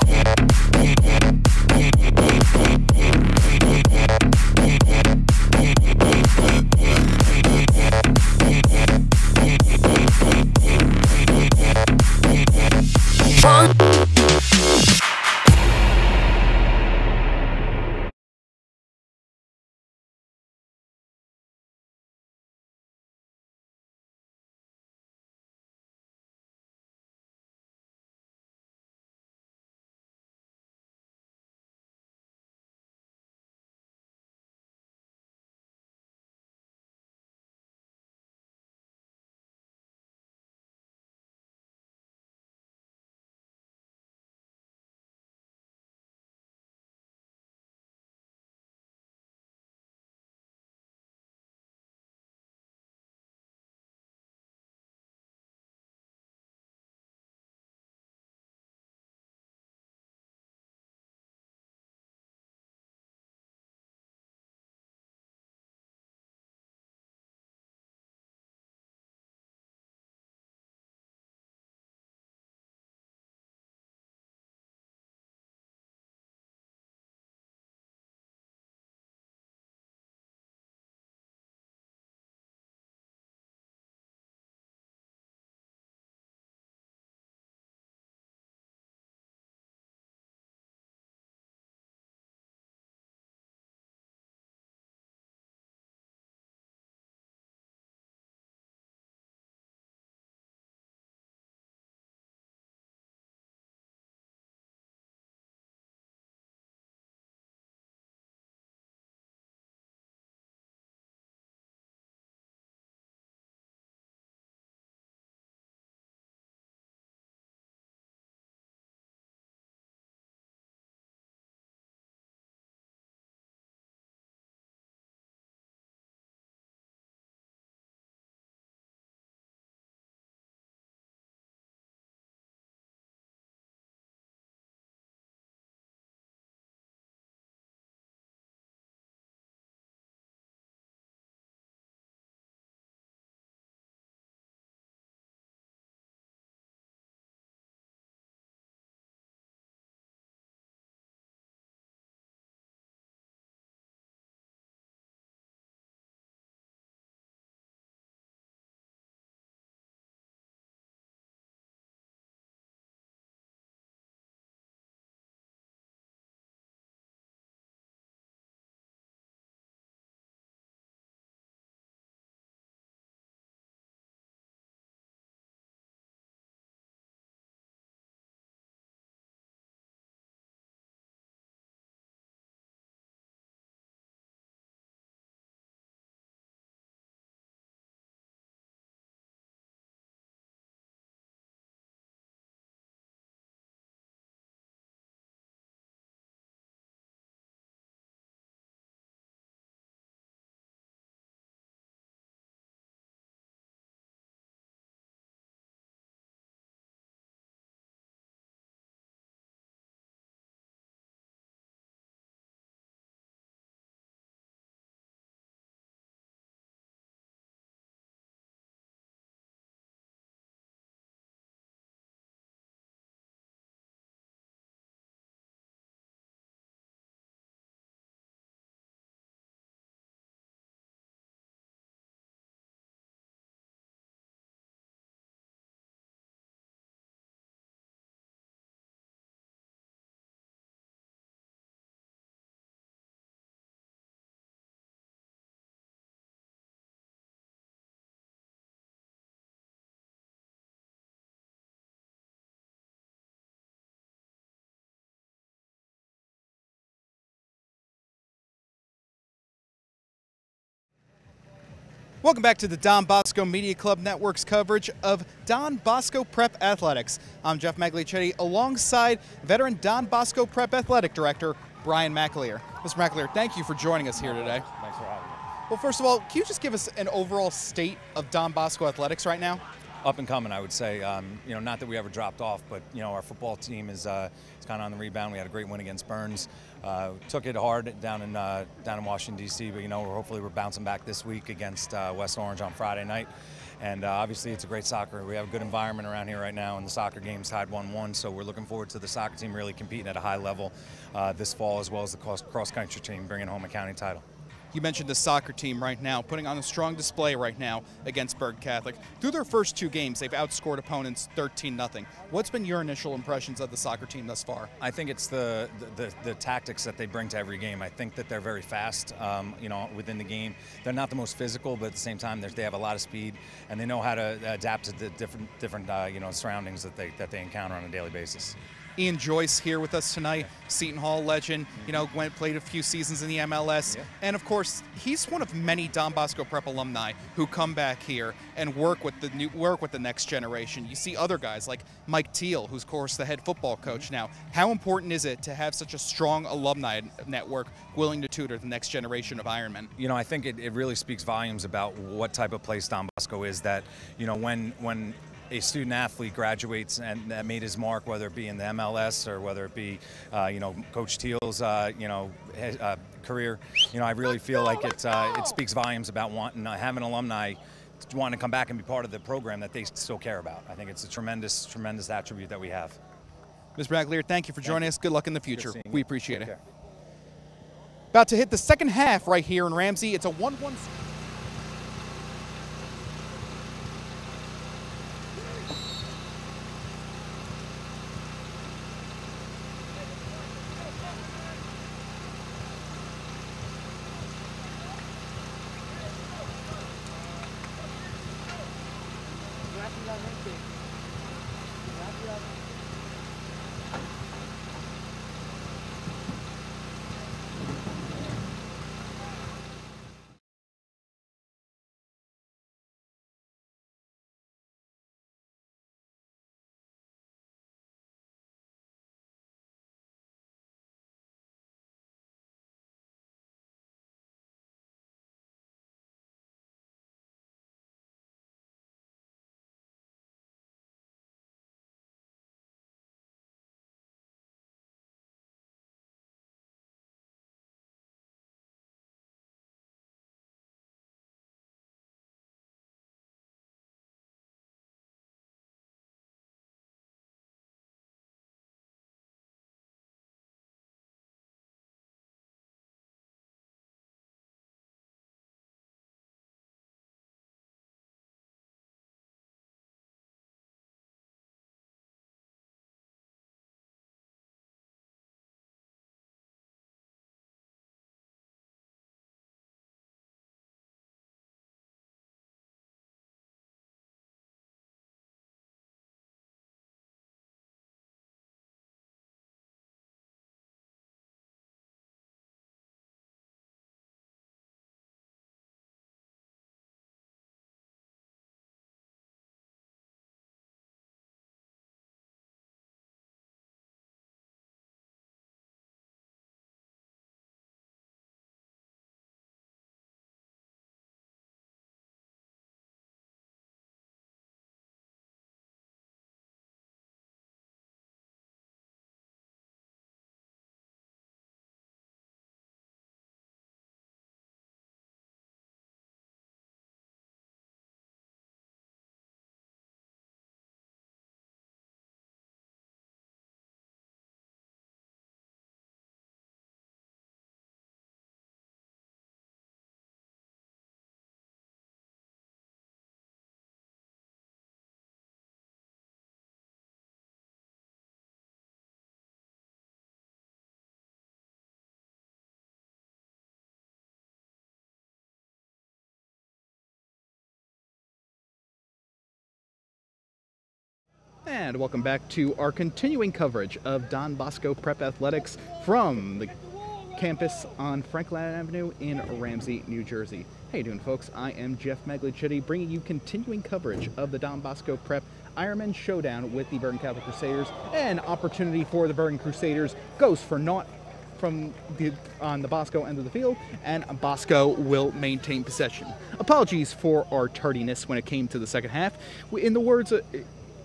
Welcome back to the Don Bosco Media Club Network's coverage of Don Bosco Prep Athletics. I'm Jeff Magliacetti alongside veteran Don Bosco Prep Athletic Director Brian McAleer. Mr. McAleer, thank you for joining us here today. Thanks for having me. Well, first of all, can you just give us an overall state of Don Bosco Athletics right now? Up and coming, I would say. Not that we ever dropped off, but our football team is kind of on the rebound. We had a great win against Burns. Took it hard down in Washington D.C., but hopefully we're bouncing back this week against West Orange on Friday night. And obviously it's a great soccer. We have a good environment around here right now, and the soccer game's tied 1-1. So we're looking forward to the soccer team really competing at a high level this fall, as well as the cross-country team bringing home a county title. You mentioned the soccer team right now, putting on a strong display right now against Bergen Catholic. Through their first two games, they've outscored opponents 13-0. What's been your initial impressions of the soccer team thus far? I think it's the tactics that they bring to every game. I think that they're very fast, within the game. They're not the most physical, but at the same time, they have a lot of speed, and they know how to adapt to the different surroundings that they encounter on a daily basis. Ian Joyce here with us tonight, Seton Hall legend, played a few seasons in the MLS. Yeah. And of course, he's one of many Don Bosco Prep alumni who come back here and work with the next generation. You see other guys like Mike Teal, who's of course the head football coach now. How important is it to have such a strong alumni network willing to tutor the next generation of Ironmen? I think it really speaks volumes about what type of place Don Bosco is, that, when a student athlete graduates and that made his mark, whether it be in the MLS or whether it be, Coach Teal's, career. I really feel like it speaks volumes about having alumni wanting to come back and be part of the program that they still care about. I think it's a tremendous, tremendous attribute that we have. Mr. McAleer, thank you for joining us. Good luck in the future. We appreciate it. Care. About to hit the second half right here in Ramsey. It's a 1-1. And welcome back to our continuing coverage of Don Bosco Prep Athletics from the campus on Franklin Avenue in Ramsey, New Jersey. How you doing, folks? I am Jeff Maglichetti, bringing you continuing coverage of the Don Bosco Prep Ironman Showdown with the Bergen Catholic Crusaders. An opportunity for the Bergen Crusaders goes for naught on the Bosco end of the field, and Bosco will maintain possession. Apologies for our tardiness when it came to the second half. In the words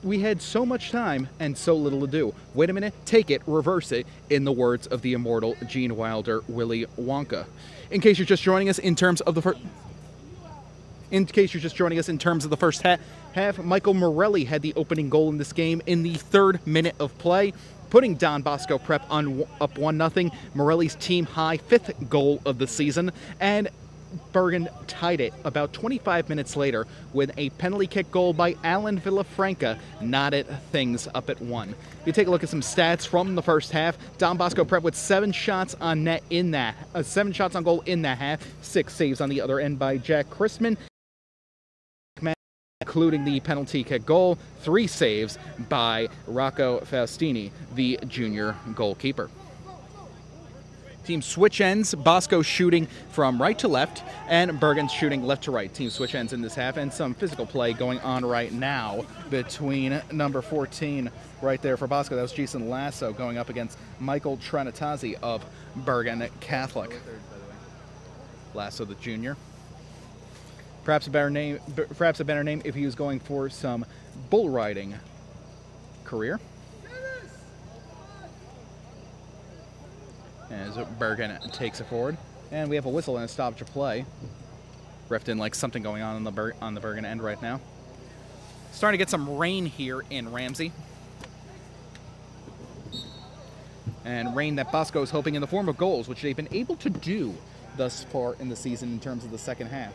we had so much time and so little to do. Wait a minute, take it, reverse it, in the words of the immortal Gene Wilder, Willy Wonka. In case you're just joining us in terms of the first half, Michael Morelli had the opening goal in this game in the 3rd minute of play, putting Don Bosco Prep up 1-0. Morelli's team high 5th goal of the season, and Bergen tied it about 25 minutes later with a penalty kick goal by Alan Villafranca, knotted things up at 1. If you take a look at some stats from the first half, Don Bosco Prep with 7 shots on net in that, 7 shots on goal in that half, 6 saves on the other end by Jack Christman, including the penalty kick goal, 3 saves by Rocco Faustini, the junior goalkeeper. Team switch ends, Bosco shooting from right to left, and Bergen's shooting left to right. Team switch ends in this half, and some physical play going on right now between number 14 right there for Bosco. That was Jason Lasso going up against Michael Tranatazzi of Bergen Catholic. Lasso, the junior. Perhaps a better name if he was going for some bull riding career. As Bergen takes it forward, and we have a whistle and a stoppage of play. Ref didn't like something going on the Bergen end right now. Starting to get some rain here in Ramsey, and rain that Bosco is hoping in the form of goals, which they've been able to do thus far in the season in terms of the second half,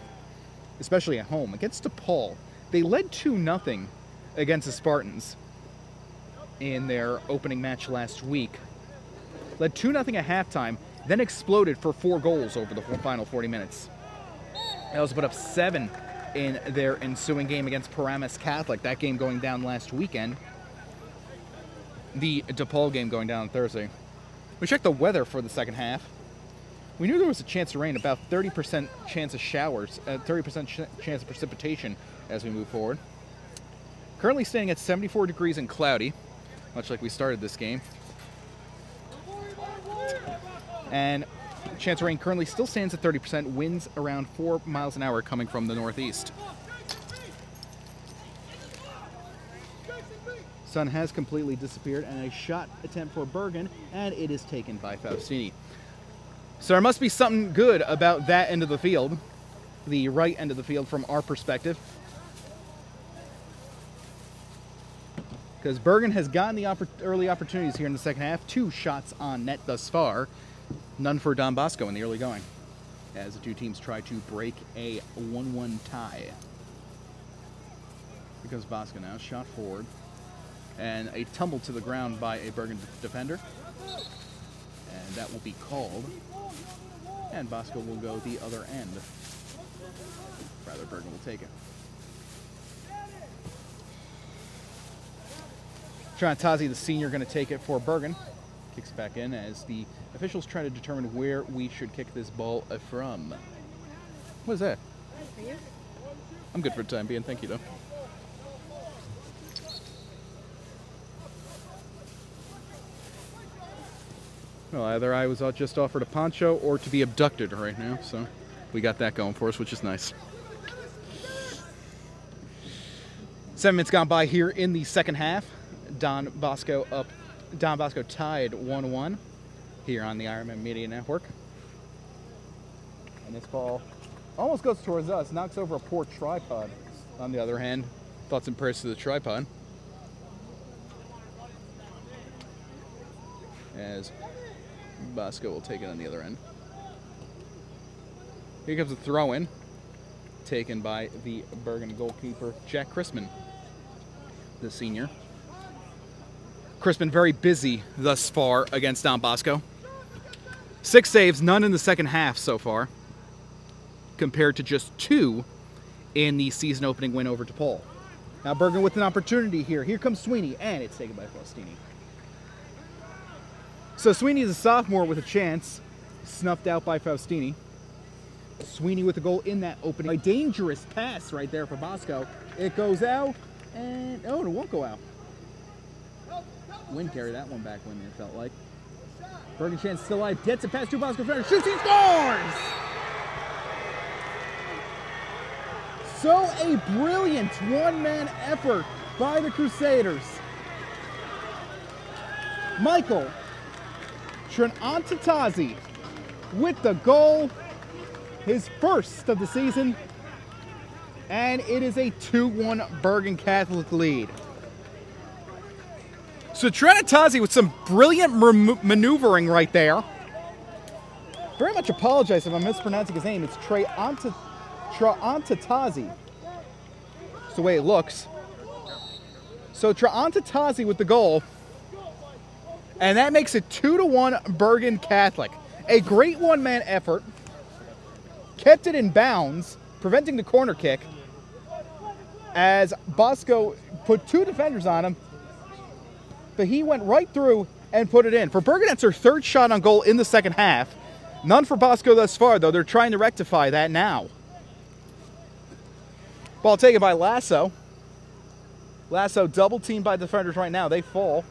especially at home against DePaul. They led 2-0 against the Spartans in their opening match last week. Led 2-0 at halftime, then exploded for 4 goals over the final 40 minutes. They also put up 7 in their ensuing game against Paramus Catholic, that game going down last weekend. The DePaul game going down on Thursday. We checked the weather for the second half. We knew there was a chance of rain, about 30% chance of showers, 30% chance of precipitation as we move forward. Currently staying at 74 degrees and cloudy, much like we started this game. And chance of rain currently still stands at 30%, winds around 4 miles an hour coming from the northeast. Sun has completely disappeared, and a shot attempt for Bergen, and it is taken by Faustini. So there must be something good about that end of the field, the right end of the field from our perspective. Because Bergen has gotten the early opportunities here in the second half. 2 shots on net thus far. None for Don Bosco in the early going, as the 2 teams try to break a 1-1 tie. Here comes Bosco now, shot forward, and a tumble to the ground by a Bergen defender. And that will be called, and Bosco will go the other end. Rather, Bergen will take it. Tranatazzi, the senior, going to take it for Bergen. Kicks back in as the officials try to determine where we should kick this ball from. What is that? I'm good for the time being, thank you, though. Well, either I was just offered a poncho or to be abducted right now, so we got that going for us, which is nice. 7 minutes gone by here in the second half. Don Bosco tied 1-1 here on the Ironman Media Network. And this ball almost goes towards us, knocks over a poor tripod. On the other hand, thoughts and prayers to the tripod. As Bosco will take it on the other end. Here comes a throw-in, taken by the Bergen goalkeeper, Jack Christman, the senior. Christman very busy thus far against Don Bosco. 6 saves, none in the second half so far, compared to just 2 in the season opening win over DePaul. Now Bergen with an opportunity here. Here comes Sweeney, and it's taken by Faustini. So Sweeney is a sophomore with a chance. Snuffed out by Faustini. Sweeney with the goal in that opening. A dangerous pass right there for Bosco. It goes out, and oh, it won't go out. Wind carried that one back when it felt like. Bergen chance still alive. Gets it past two Bosco defenders. Shoots, he scores! So a brilliant one-man effort by the Crusaders. Michael Tranantatazi with the goal, his first of the season, and it is a 2-1 Bergen Catholic lead. So Tranantatazi with some brilliant maneuvering right there. Very much apologize if I'm mispronouncing his name. It's Tranantatazi. It's the way it looks. So Tranantatazi with the goal. And that makes it 2-1 Bergen Catholic. A great one-man effort. Kept it in bounds, preventing the corner kick. As Bosco put two defenders on him. But he went right through and put it in. For Bergen, that's their third shot on goal in the second half. None for Bosco thus far, though. They're trying to rectify that now. Ball taken by Lasso. Lasso double teamed by defenders right now. They fall.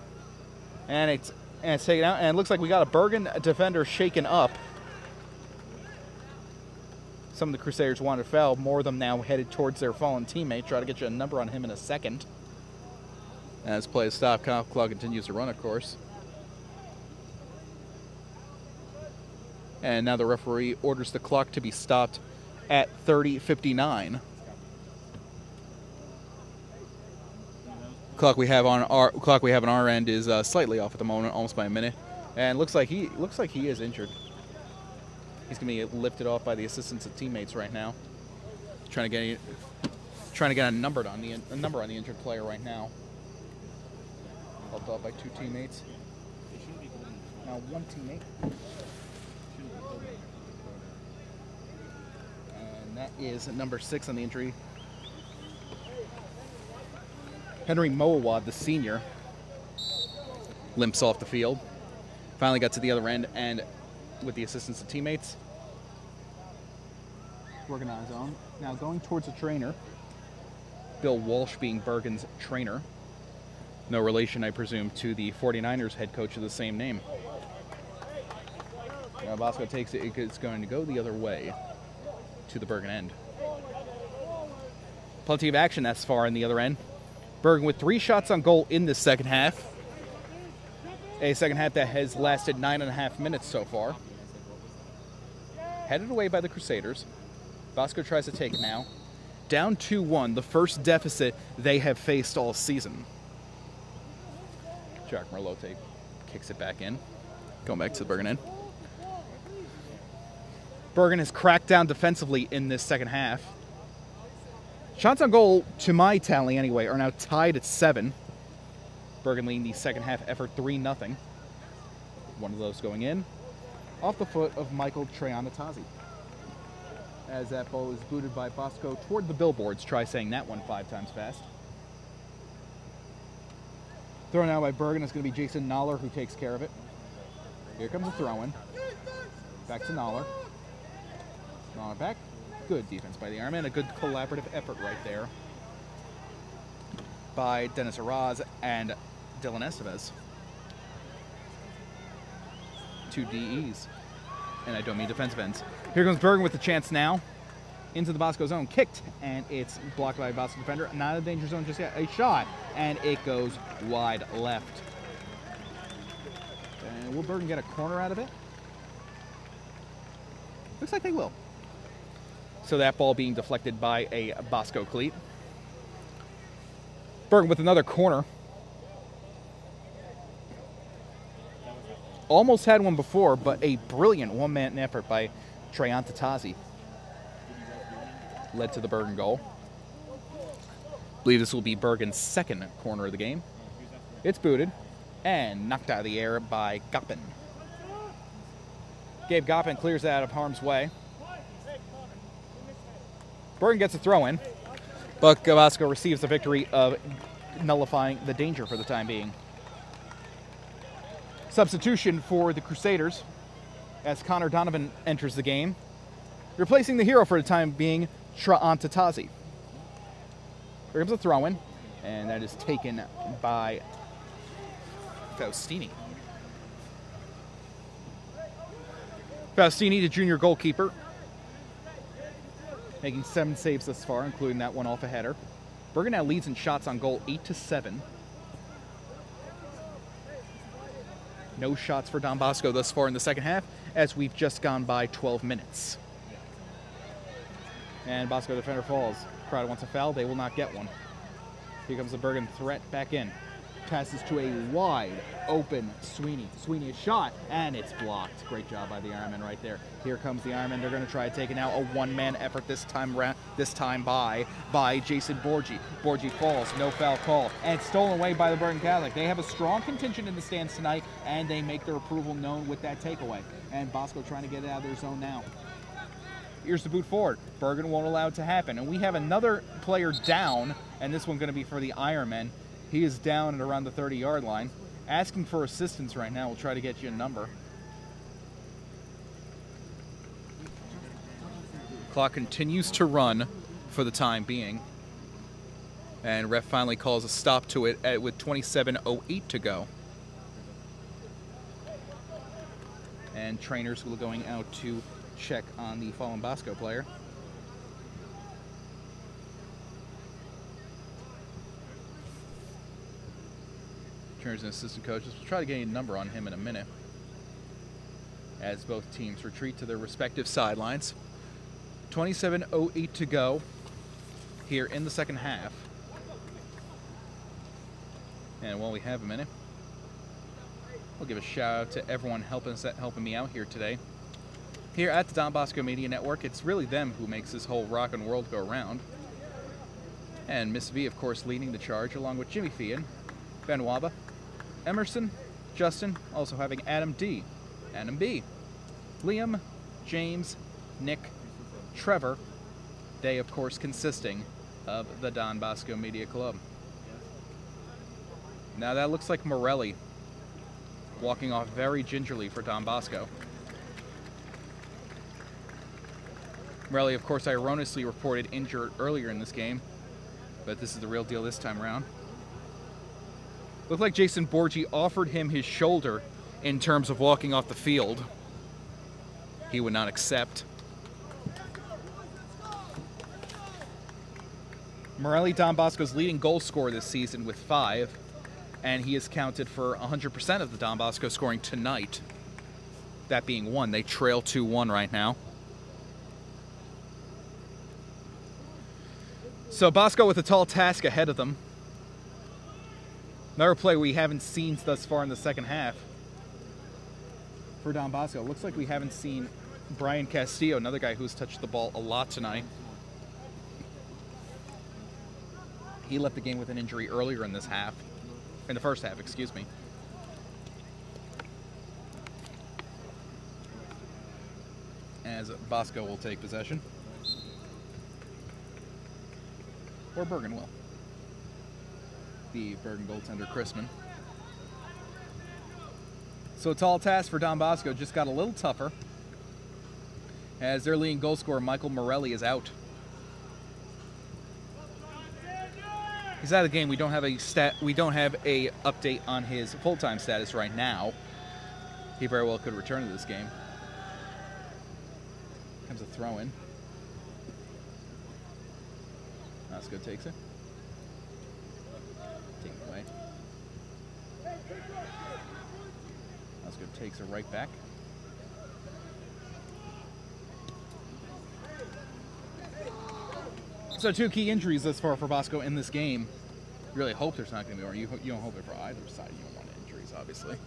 And it's taken out. And it looks like we got a Bergen defender shaken up. Some of the Crusaders wanted to foul. More of them now headed towards their fallen teammate. Try to get you a number on him in a second. As play is stopped, clock continues to run, of course. And now the referee orders the clock to be stopped at 30:59. Clock we have on our end is slightly off at the moment, almost by a minute, and looks like he is injured. He's gonna be lifted off by the assistants of teammates right now, trying to get a number on the injured player right now. Helped off by two teammates. Now one teammate. And that is number 6 on the injury. Henry Moawad, the senior, limps off the field. Finally got to the other end, and with the assistance of teammates, working on his own. Now going towards the trainer. Bill Walsh being Bergen's trainer. No relation, I presume, to the 49ers head coach of the same name. Now Bosco takes it. It's going to go the other way to the Bergen end. Plenty of action thus far in the other end. Bergen with 3 shots on goal in this second half. A second half that has lasted 9.5 minutes so far. Headed away by the Crusaders. Bosco tries to take now. Down 2-1, the first deficit they have faced all season. Jack Merlote kicks it back in. Going back to the Bergen end. Bergen has cracked down defensively in this second half. Shots on goal, to my tally anyway, are now tied at 7. Bergen leading the second half effort 3-0. One of those going in. Off the foot of Michael Tranantatazi. As that ball is booted by Bosco toward the billboards. Try saying that one 5 times fast. Thrown out by Bergen is going to be Jason Noller, who takes care of it. Here comes the throw-in. Back to Noller. Noller back. Good defense by the Ironman. A good collaborative effort right there by Dennis Araz and Dylan Estevez. 2 DEs. And I don't mean defensive ends. Here comes Bergen with the chance now. Into the Bosco zone. Kicked. And it's blocked by a Bosco defender. Not a danger zone just yet. A shot. And it goes wide left. And will Bergen get a corner out of it? Looks like they will. So that ball being deflected by a Bosco cleat. Bergen with another corner. Almost had one before, but a brilliant one-man effort by Tranantatazi led to the Bergen goal. I believe this will be Bergen's second corner of the game. It's booted and knocked out of the air by Goppin. Gabe Goppin clears that out of harm's way. Bergen gets a throw-in, but Bosco receives the victory of nullifying the danger for the time being. Substitution for the Crusaders. as Connor Donovan enters the game, replacing the hero for the time being, Traantatazi. Here comes a throw-in, and that is taken by Faustini. Faustini, the junior goalkeeper, making 7 saves thus far, including that one off a header. Bergen now leads in shots on goal 8-7. No shots for Don Bosco thus far in the second half, as we've just gone by 12 minutes. And Bosco defender falls. Crowd wants a foul. They will not get one. Here comes the Bergen threat back in. Passes to a wide open Sweeney. Sweeney is shot, and it's blocked. Great job by the Ironman right there. Here comes the Ironman. They're going to try to take it now. A one-man effort this time by Jason Borgi. Borgi falls. No foul call. And it's stolen away by the Bergen Catholic. They have a strong contingent in the stands tonight, and they make their approval known with that takeaway. And Bosco trying to get it out of their zone now. Here's the boot forward. Bergen won't allow it to happen. And we have another player down, and this one going to be for the Ironmen. He is down at around the 30-yard line. Asking for assistance right now. We'll try to get you a number. Clock continues to run for the time being. And ref finally calls a stop to it with 27:08 to go. And trainers will going out to check on the fallen Bosco player. Trainers and assistant coaches will try to get a number on him in a minute as both teams retreat to their respective sidelines. 27:08 to go here in the second half. And while we have a minute, I'll give a shout out to everyone helping me out here today. Here at the Don Bosco Media Network, it's really them who makes this whole rockin' world go round. And Miss V, of course, leading the charge, along with Jimmy Fian, Ben Waba, Emerson, Justin, also having Adam D, Adam B, Liam, James, Nick, Trevor, they, of course, consisting of the Don Bosco Media Club. Now that looks like Morelli walking off very gingerly for Don Bosco. Morelli, of course, erroneously reported injured earlier in this game, but this is the real deal this time around. Looked like Jason Borgi offered him his shoulder in terms of walking off the field. He would not accept. Morelli, Don Bosco's leading goal scorer this season with 5, and he has counted for 100% of the Don Bosco scoring tonight. That being 1. They trail 2-1 right now. So Bosco with a tall task ahead of them. Another play we haven't seen thus far in the second half for Don Bosco. Looks like we haven't seen Brian Castillo, another guy who's touched the ball a lot tonight. He left the game with an injury earlier in this half. In the first half, excuse me. As Bosco will take possession. Or Bergen will. The Bergen goaltender, Chrisman. So a tall task for Don Bosco just got a little tougher as their leading goal scorer, Michael Morelli, is out. He's out of the game. We don't have a update on his full-time status right now. He very well could return to this game. Comes a throw-in. Bosco takes it. Take it away. Bosco takes it right back. So 2 key injuries thus far for Bosco in this game. You really hope there's not going to be more. You don't hope it for either side. You don't want injuries, obviously.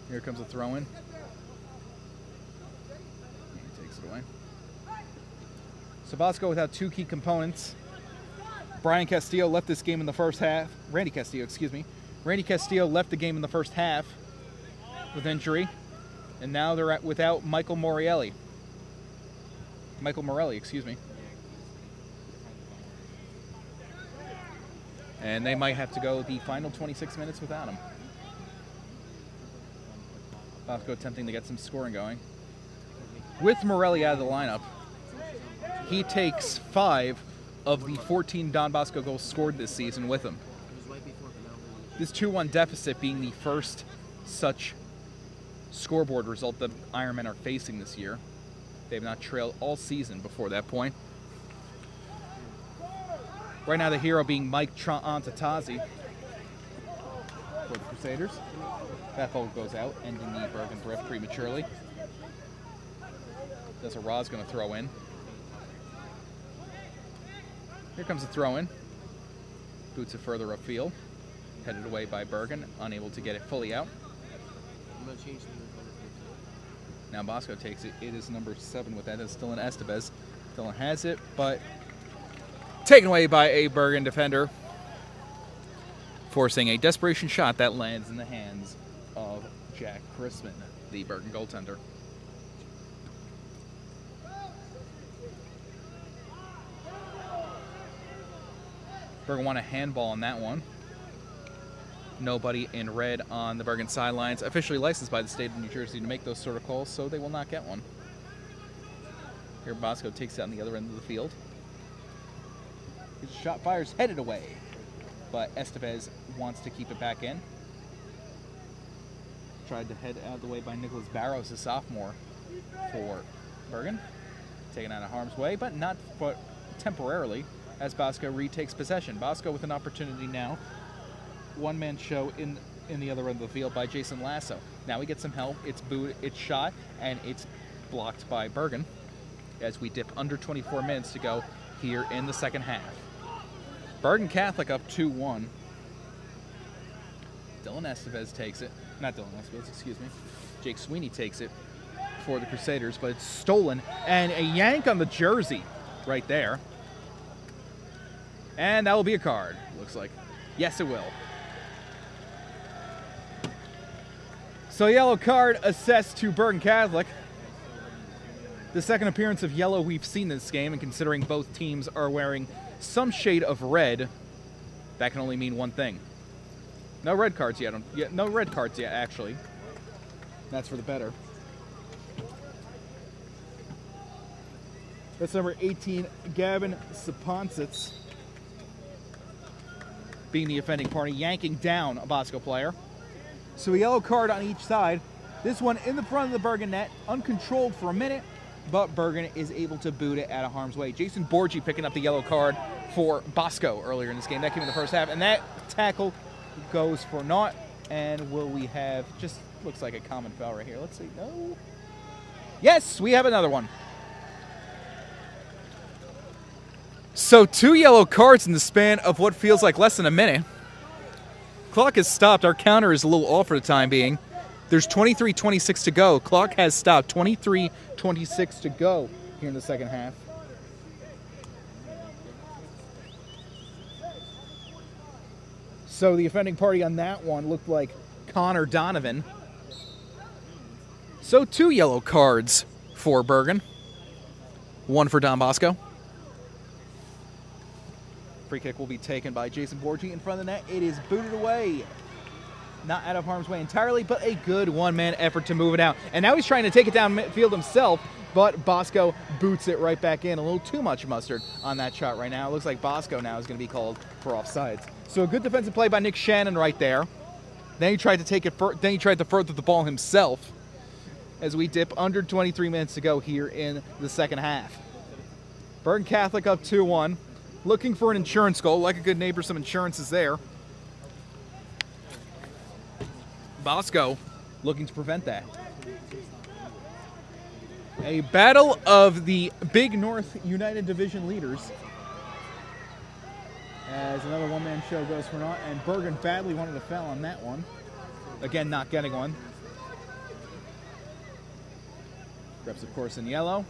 Here comes a throw-in. He takes it away. So Bosco without 2 key components. Brian Castillo left this game in the first half. Randy Castillo, excuse me. Randy Castillo left the game in the first half with injury. And now they're without Michael Morelli. Michael Morelli, excuse me. And they might have to go the final 26 minutes without him. Bosco attempting to get some scoring going. With Morelli out of the lineup, he takes 5 of the 14 Don Bosco goals scored this season with him. This 2-1 deficit being the first such scoreboard result that Ironmen are facing this year. They have not trailed all season before that point. Right now the hero being Mike Antatazi for the Crusaders. Bethel goes out, ending the Bergen drift prematurely. Desiree going to throw in. Here comes the throw in. Boots it further upfield. Headed away by Bergen, unable to get it fully out. Now Bosco takes it. It is number 7 with that. It's still an Estevez. Dylan has it, but taken away by a Bergen defender, forcing a desperation shot that lands in the hands of Jack Chrisman, the Bergen goaltender. Bergen won a handball on that one. Nobody in red on the Bergen sidelines. Officially licensed by the state of New Jersey to make those sort of calls, so they will not get one. Here Bosco takes it on the other end of the field. His shot fires headed away, but Estevez wants to keep it back in. Tried to head out of the way by Nicholas Barrows, a sophomore for Bergen. Taken out of harm's way, but not for temporarily, as Bosco retakes possession. Bosco with an opportunity now. One-man show in the other end of the field by Jason Lasso. Now we get some help. It's booted, it's shot, and it's blocked by Bergen as we dip under 24 minutes to go here in the second half. Bergen Catholic up 2-1. Dylan Estevez takes it. Not Dylan Estevez, excuse me. Jake Sweeney takes it for the Crusaders, but it's stolen. And a yank on the jersey right there. And that will be a card, looks like. Yes, it will. So yellow card assessed to Bergen Catholic. The second appearance of yellow we've seen this game, and considering both teams are wearing some shade of red, that can only mean one thing. No red cards yet. No red cards yet, actually. That's for the better. That's number 18, Gavin Saponcits, being the offending party, yanking down a Bosco player. So a yellow card on each side. This one in the front of the Bergen net, uncontrolled for a minute, but Bergen is able to boot it out of harm's way. Jason Borgi picking up the yellow card for Bosco earlier in this game. That came in the first half, and that tackle goes for naught. And will we have, just looks like a common foul right here. Let's see, no. Yes, we have another one. So 2 yellow cards in the span of what feels like less than a minute. Clock has stopped. Our counter is a little off for the time being. There's 23:26 to go. Clock has stopped. 23:26 to go here in the second half. So the offending party on that one looked like Connor Donovan. So 2 yellow cards for Bergen. 1 for Don Bosco. Free kick will be taken by Jason Borgi in front of the net. It is booted away. Not out of harm's way entirely, but a good one-man effort to move it out. And now he's trying to take it down midfield himself, but Bosco boots it right back in. A little too much mustard on that shot right now. It looks like Bosco now is going to be called for offsides. So a good defensive play by Nick Shannon right there. Then he tried to take it. Then he tried to further the ball himself as we dip under 23 minutes to go here in the second half. Bergen Catholic up 2-1. Looking for an insurance goal. Like a good neighbor, some insurance is there. Bosco looking to prevent that. A battle of the Big North United Division leaders. As another one-man show goes for naught, and Bergen badly wanted a foul on that one. Again, not getting one. Reps, of course, in yellow.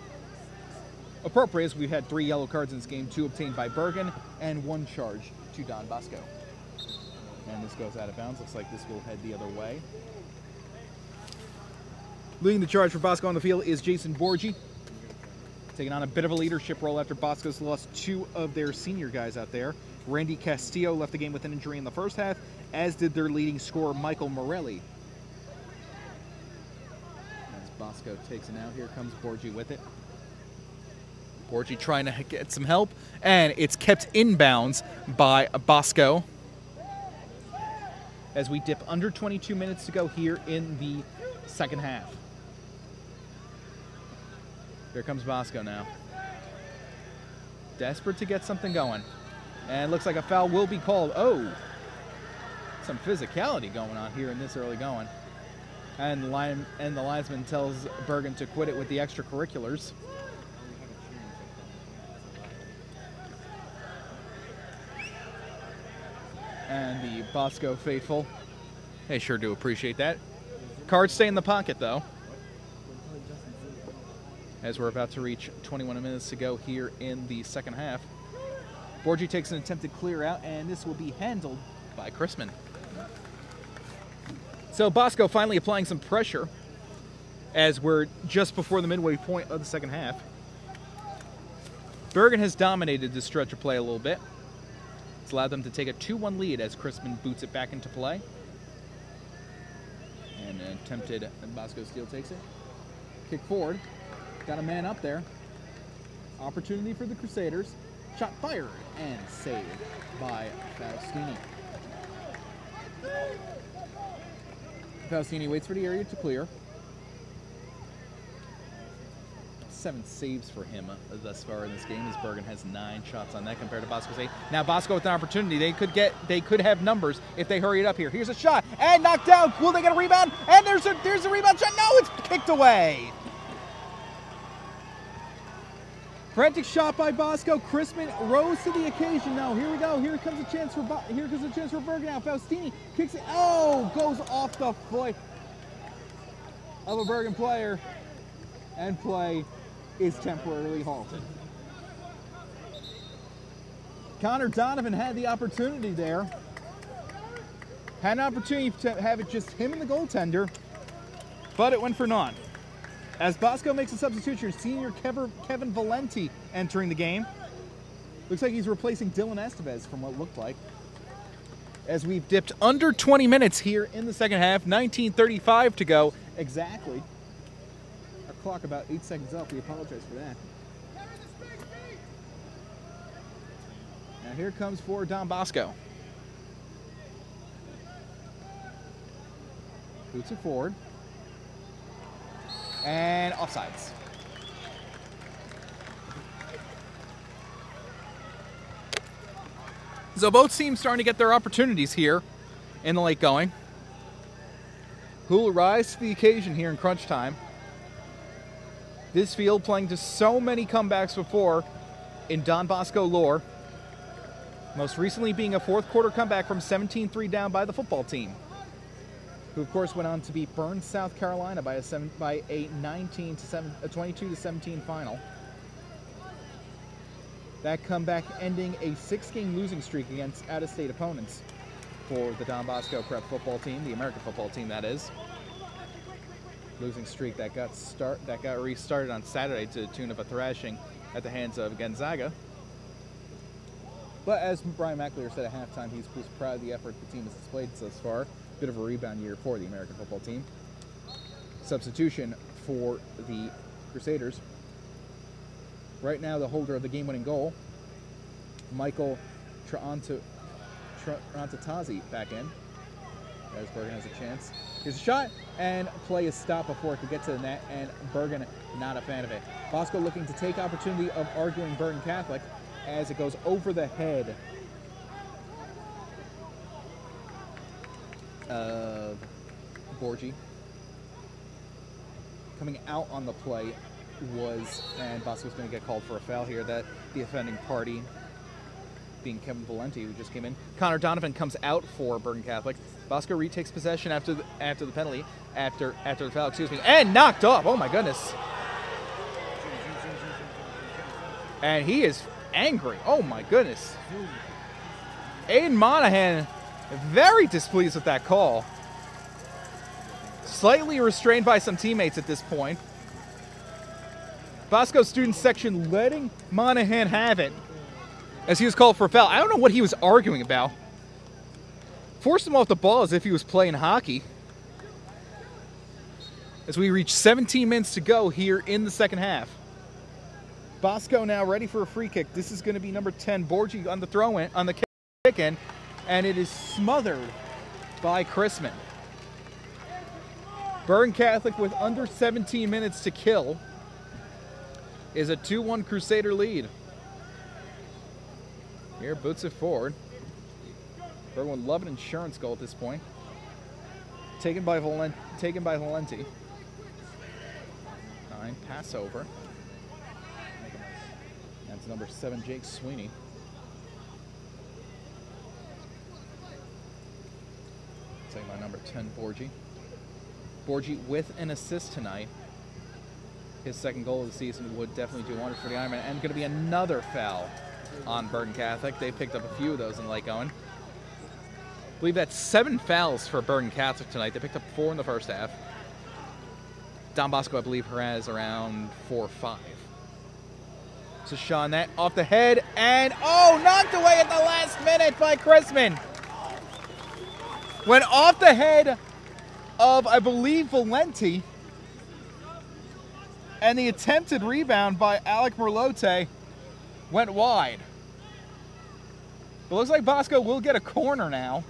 Appropriate, as we've had 3 yellow cards in this game, 2 obtained by Bergen, and 1 charge to Don Bosco. And this goes out of bounds. Looks like this will head the other way. Leading the charge for Bosco on the field is Jason Borgi, taking on a bit of a leadership role after Bosco's lost 2 of their senior guys out there. Randy Castillo left the game with an injury in the first half, as did their leading scorer, Michael Morelli. As Bosco takes it out, here comes Borgi with it. Borgi trying to get some help, and it's kept inbounds by Bosco. As we dip under 22 minutes to go here in the second half. Here comes Bosco now. Desperate to get something going. And it looks like a foul will be called. Oh, some physicality going on here in this early going. And the linesman tells Bergen to quit it with the extracurriculars. And the Bosco faithful, they sure do appreciate that. Cards stay in the pocket, though. As we're about to reach 21 minutes to go here in the second half. Borgi takes an attempted clear out, and this will be handled by Chrisman. So Bosco finally applying some pressure as we're just before the midway point of the second half. Bergen has dominated this stretch of play a little bit. It's allowed them to take a 2-1 lead as Chrisman boots it back into play. And an attempted, Bosco Steele takes it. Kick forward. Got a man up there. Opportunity for the Crusaders. Shot fired and saved by Faustini. Faustini waits for the area to clear. 7 saves for him thus far in this game, as Bergen has 9 shots on that compared to Bosco's 8. Now Bosco with an opportunity. They could have numbers if they hurry it up here. Here's a shot and knocked down. Will they get a rebound? And there's a rebound shot. No, it's kicked away. Frantic shot by Bosco. Chrisman rose to the occasion. Now here we go. Here comes a chance for Bergen now. Faustini kicks it. Oh, goes off the foot of a Bergen player, and play is temporarily halted. Connor Donovan had the opportunity there. Had an opportunity to have it just him and the goaltender, but it went for naught. As Bosco makes a substitution, senior Kevin Valenti entering the game. Looks like he's replacing Dylan Estevez from what looked like. As we've dipped under 20 minutes here in the second half, 19:35 to go exactly. Our clock about 8 seconds up. We apologize for that. Now here comes for Don Bosco. Boots it forward. And offsides. So both teams starting to get their opportunities here in the late going. Who will rise to the occasion here in crunch time? This field playing to so many comebacks before in Don Bosco lore. Most recently being a fourth quarter comeback from 17-3 down by the football team, who of course went on to beat Burns, South Carolina by a 22-17 final. That comeback ending a 6-game losing streak against out-of-state opponents for the Don Bosco Prep football team, the American football team that is. Losing streak that got restarted on Saturday to the tune of a thrashing at the hands of Gonzaga. But as Brian McAleer said at halftime, he was proud of the effort the team has displayed thus far. Bit of a rebound year for the American football team. Substitution for the Crusaders. Right now, the holder of the game-winning goal, Michael Trantatazi, back in. As Bergen has a chance. Here's a shot, and play is stopped before it could get to the net, and Bergen not a fan of it. Bosco looking to take opportunity of arguing Bergen Catholic as it goes over the head of Borgi. Coming out on the play and Bosco's going to get called for a foul here, that the offending party being Kevin Valenti, who just came in. Connor Donovan comes out for Bergen Catholic. Bosco retakes possession after the penalty, after the foul, and knocked off. Oh my goodness. And he is angry. Oh my goodness. Aiden Monahan very displeased with that call. Slightly restrained by some teammates at this point. Bosco student section letting Monahan have it. as he was called for a foul. I don't know what he was arguing about. Forced him off the ball as if he was playing hockey. As we reach 17 minutes to go here in the second half. Bosco now ready for a free kick. This is going to be number 10, Borgi on the throw-in, on the kick-in, and it is smothered by Chrisman. Bergen Catholic with under 17 minutes to kill is a 2-1 Crusader lead. Here, boots it forward. Bergen would love an insurance goal at this point. Taken by Valenti. Pass over. That's number 7, Jake Sweeney. Taken by number 10, Borgi. Borgi with an assist tonight. His second goal of the season would definitely do wonders for the Ironman. And going to be another foul on Bergen Catholic. They picked up a few of those in Lake Owen. I believe that's 7 fouls for Bergen Catholic tonight. They picked up 4 in the first half. Don Bosco, I believe, has around 4 or 5. So Sean, that off the head, and knocked away at the last minute by Chrisman. Went off the head of, I believe, Valenti, and the attempted rebound by Alec Merlote went wide. But looks like Bosco will get a corner now.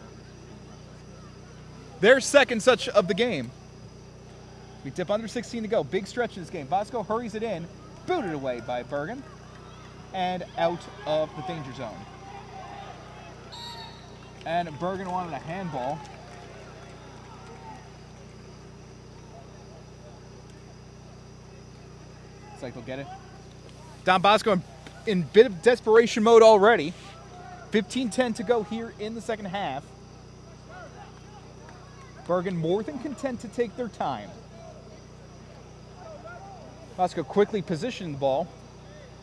Their second such of the game. We dip under 16 to go. Big stretch in this game. Bosco hurries it in. Booted away by Bergen. And out of the danger zone. And Bergen wanted a handball. Looks like they'll get it. Don Bosco in bit of desperation mode already. 15-10 to go here in the second half. Bergen more than content to take their time. Bosco quickly positioned the ball.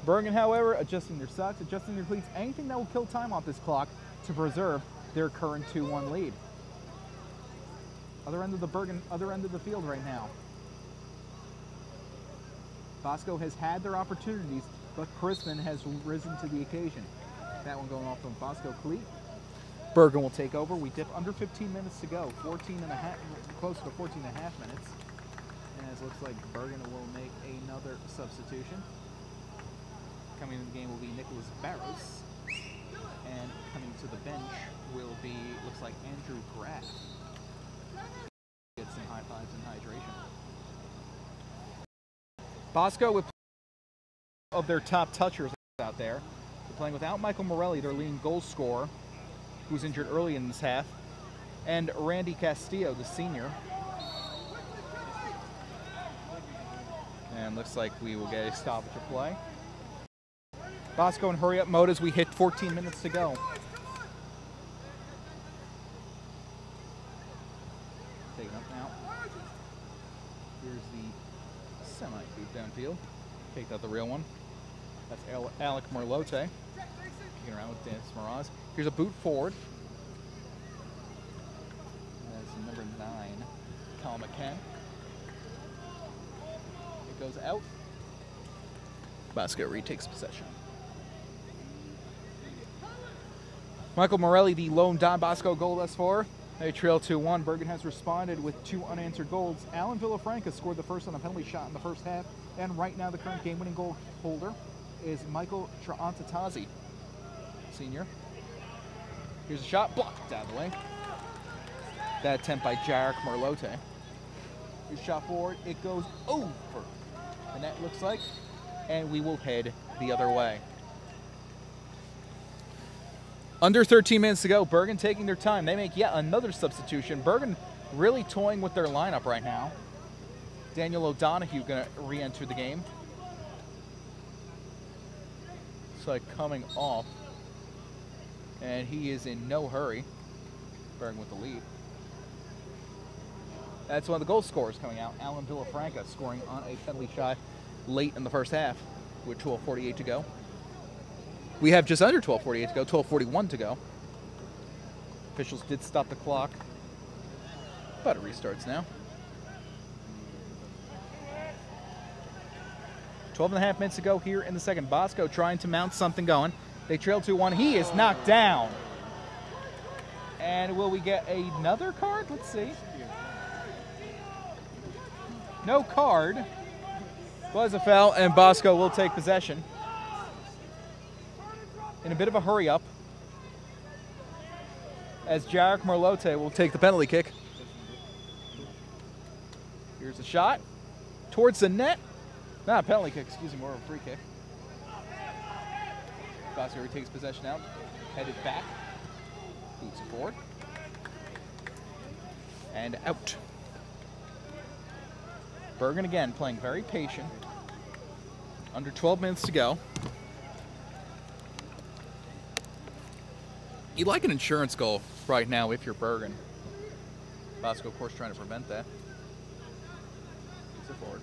Bergen, however, adjusting their socks, adjusting their cleats, anything that will kill time off this clock to preserve their current 2-1 lead. Other end of the field right now. Bosco has had their opportunities, but Chrisman has risen to the occasion. That one going off from Bosco cleat. Bergen will take over. We dip under 15 minutes to go. 14 and a half, close to 14 and a half minutes. As it looks like Bergen will make another substitution. Coming into the game will be Nicholas Barros. And coming to the bench will be, looks like, Andrew Graff. Get some high fives and hydration. Bosco with of their top touchers out there. They're playing without Michael Morelli, their leading goal scorer, who's injured early in this half, and Randy Castillo, the senior. And looks like we will get a stoppage of play. Bosco in hurry-up mode as we hit 14 minutes to go. Taking up now. Here's the semi-boot downfield. Take out the real one. That's Alec Merlote. Kicking around with Dennis Moraz. Here's a boot forward. That's number 9, Kyle McCann. Goes out. Bosco retakes possession. Michael Morelli, the lone Don Bosco goal thus far. They trail 2-1. Bergen has responded with 2 unanswered goals. Alan Villafranca scored the first on a penalty shot in the first half. And right now the current game-winning goal holder is Michael Traantatazi, senior. Here's a shot, blocked out of the way. That attempt by Jarek Merlote. Here's a shot forward, it goes over. And that looks like, and we will head the other way. Under 13 minutes to go. Bergen taking their time. They make yet another substitution. Bergen really toying with their lineup right now. Daniel O'Donohue going to re-enter the game. It's like coming off. And he is in no hurry. Bergen with the lead. That's one of the goal scorers coming out. Alan Villafranca scoring on a penalty shot late in the first half with 12:48 to go. We have just under 12:48 to go, 12:41 to go. Officials did stop the clock, but it restarts now. 12 and a half minutes to go here in the second. Bosco trying to mount something going. They trail 2-1. He is knocked down. And will we get another card? Let's see. No card. Was a foul, and Bosco will take possession. In a bit of a hurry up, as Jarek Merlote will take the penalty kick. Here's a shot towards the net. Not a penalty kick, excuse me, more of a free kick. Bosco takes possession out, headed back, boots it forward, and out. Bergen again playing very patient. Under 12 minutes to go. You'd like an insurance goal right now if you're Bergen. Bosco, of course, trying to prevent that. Boots it forward.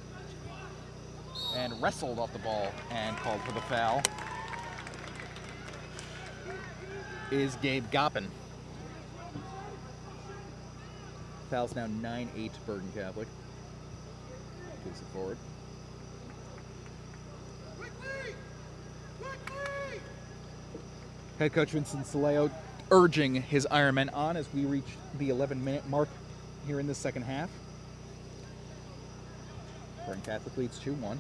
And wrestled off the ball and called for the foul is Gabe Goppin. Foul's now 9-8 Bergen Catholic. Takes it forward. Head coach Vincent Saleo urging his Ironmen on as we reach the 11-minute mark here in the second half. Bergen Catholic leads 2-1.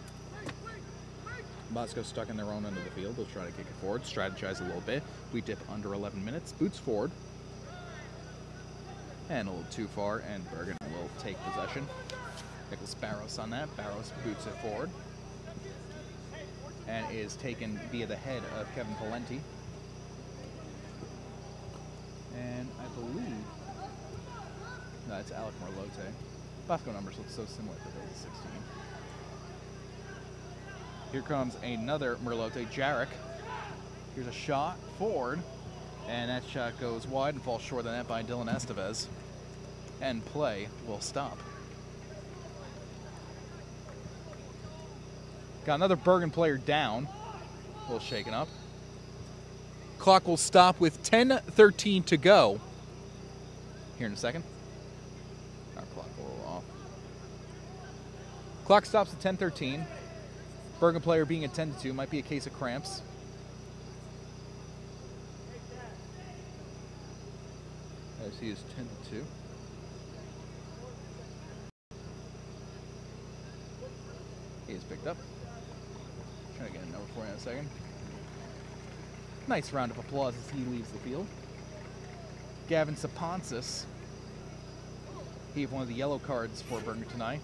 Bosco stuck in their own end of the field. They'll try to kick it forward, strategize a little bit. We dip under 11 minutes. Boots forward. And a little too far, and Bergen will take possession. Nicholas Barros on that. Barros boots it forward. And is taken via the head of Kevin Valenti. And I believe that's Alec Merlote. Bosco numbers look so similar to those 16. Here comes another Merlote, Jarek. Here's a shot forward, and that shot goes wide and falls short of the net by Dylan Estevez. And play will stop. Got another Bergen player down. A little shaken up. Clock will stop with 10:13 to go. Here in a second. Our clock a little off. Clock stops at 10:13. Bergen player being attended to might be a case of cramps. As he is tended to. He is picked up. Trying to get a number for you in a second. Nice round of applause as he leaves the field. Gavin Saponsis. He had one of the yellow cards for Bergen tonight.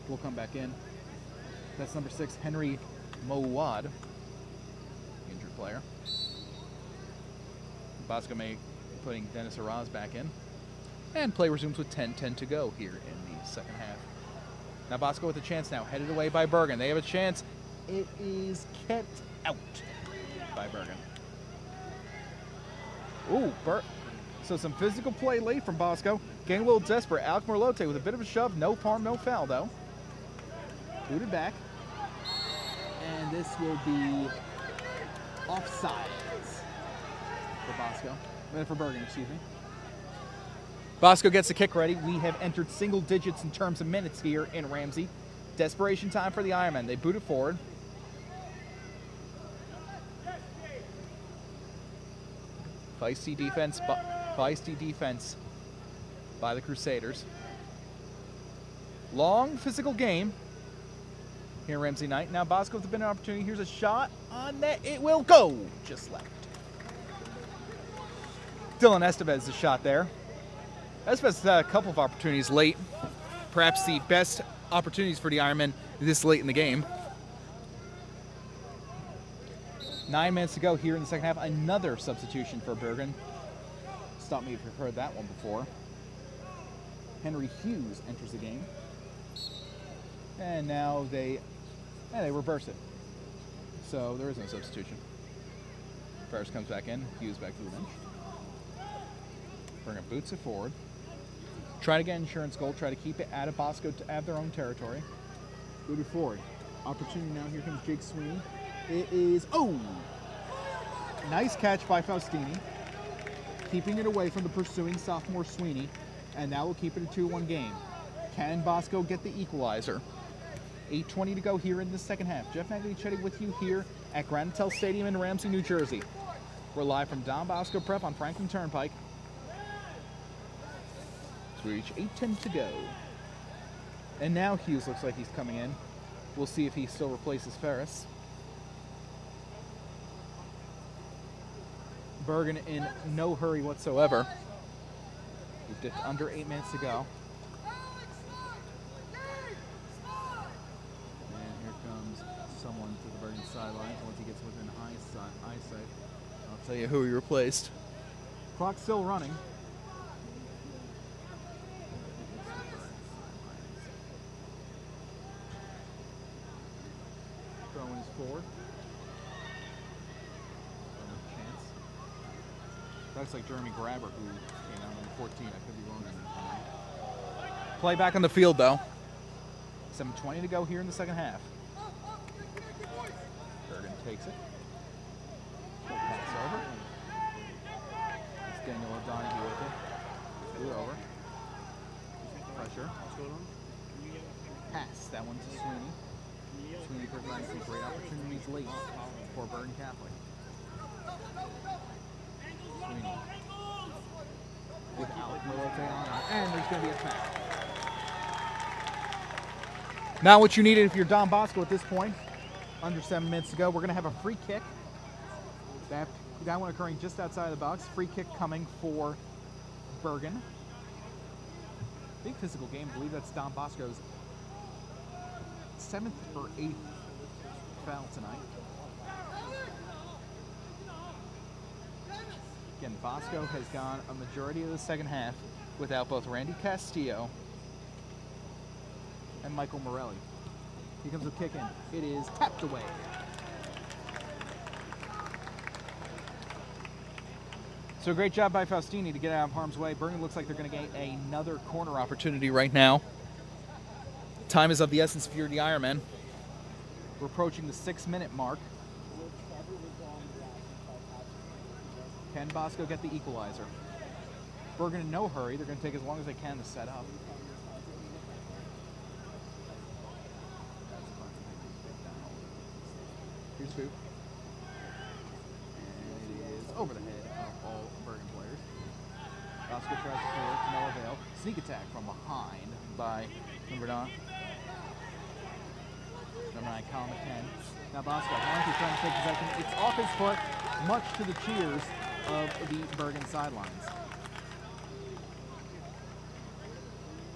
Will come back in. That's number 6, Henry Mowad, injured player. Bosco may putting Dennis Araz back in. And play resumes with 10:10 to go here in the second half. Now Bosco with a chance now, headed away by Bergen. They have a chance. It is kept out by Bergen. Ooh, so some physical play late from Bosco. Getting a little desperate. Alec Merlote with a bit of a shove. No harm, no foul, though. Booted back. And this will be offsides for Bosco. For Bergen, excuse me. Bosco gets the kick ready. We have entered single digits in terms of minutes here in Ramsey. Desperation time for the Ironmen. They boot it forward. Feisty defense by the Crusaders. Long physical game here Ramsey night. Now Bosco with a bit of an opportunity. Here's a shot on net. It will go. Just left. Dylan Estevez, the shot there. Estevez had a couple of opportunities late. Perhaps the best opportunities for the Ironmen this late in the game. 9 minutes to go here in the second half. Another substitution for Bergen. Stop me if you've heard that one before. Henry Hughes enters the game. And now they reverse it. So there is no substitution. Ferris comes back in. Hughes back to the bench. Bergen boots it forward. Try to get insurance goal. Try to keep it out of Bosco to have their own territory. Booted forward. Opportunity now. Here comes Jake Sweeney. It is, nice catch by Faustini. Keeping it away from the pursuing sophomore Sweeney. And that will keep it a 2-1 game. Can Bosco get the equalizer? 8:20 to go here in the second half. Jeff Maglicetti with you here at Grand Hotel Stadium in Ramsey, New Jersey. We're live from Don Bosco Prep on Franklin Turnpike. So we reach 8:10 to go. And now Hughes looks like he's coming in. We'll see if he still replaces Ferris. Bergen in no hurry whatsoever. We've dipped under 8 minutes to go. And here comes someone to the Bergen sideline. Once he gets within eyesight, I'll tell you who he replaced. Clock's still running. Throwing is 4. That's like Jeremy Grabber, who came out in 14. I could be wrong on that. Play back on the field, though. 7:20 to go here in the second half. Bergen takes it. Pass over. It's Daniel O'Donoghue with it. Scoot over. Pressure. Pass. That one to Sweeney. Sweeney provides some great opportunities late for Bergen Catholic. Sweeney. Without Milite on her. And there's going to be a foul. Now what you needed if you're Don Bosco at this point, under 7 minutes to go, we're going to have a free kick. That one occurring just outside of the box. Free kick coming for Bergen. Big physical game. I believe that's Don Bosco's 7th or 8th foul tonight. Again, Bosco has gone a majority of the second half without both Randy Castillo and Michael Morelli. Here comes a kick in. It is tapped away. So great job by Faustini to get out of harm's way. Bergen looks like they're going to get another corner opportunity right now. Time is of the essence for the Ironmen. We're approaching the 6-minute mark. Can Bosco get the equalizer? Bergen in no hurry. They're going to take as long as they can to set up. Here's Foop. And it is over the head of all Bergen players. Bosco tries to clear it to no avail. Sneak attack from behind by number 9. Number 9, Colin McCann. Now Bosco, he's trying to take possession. It's off his foot, much to the cheers of the Bergen sidelines.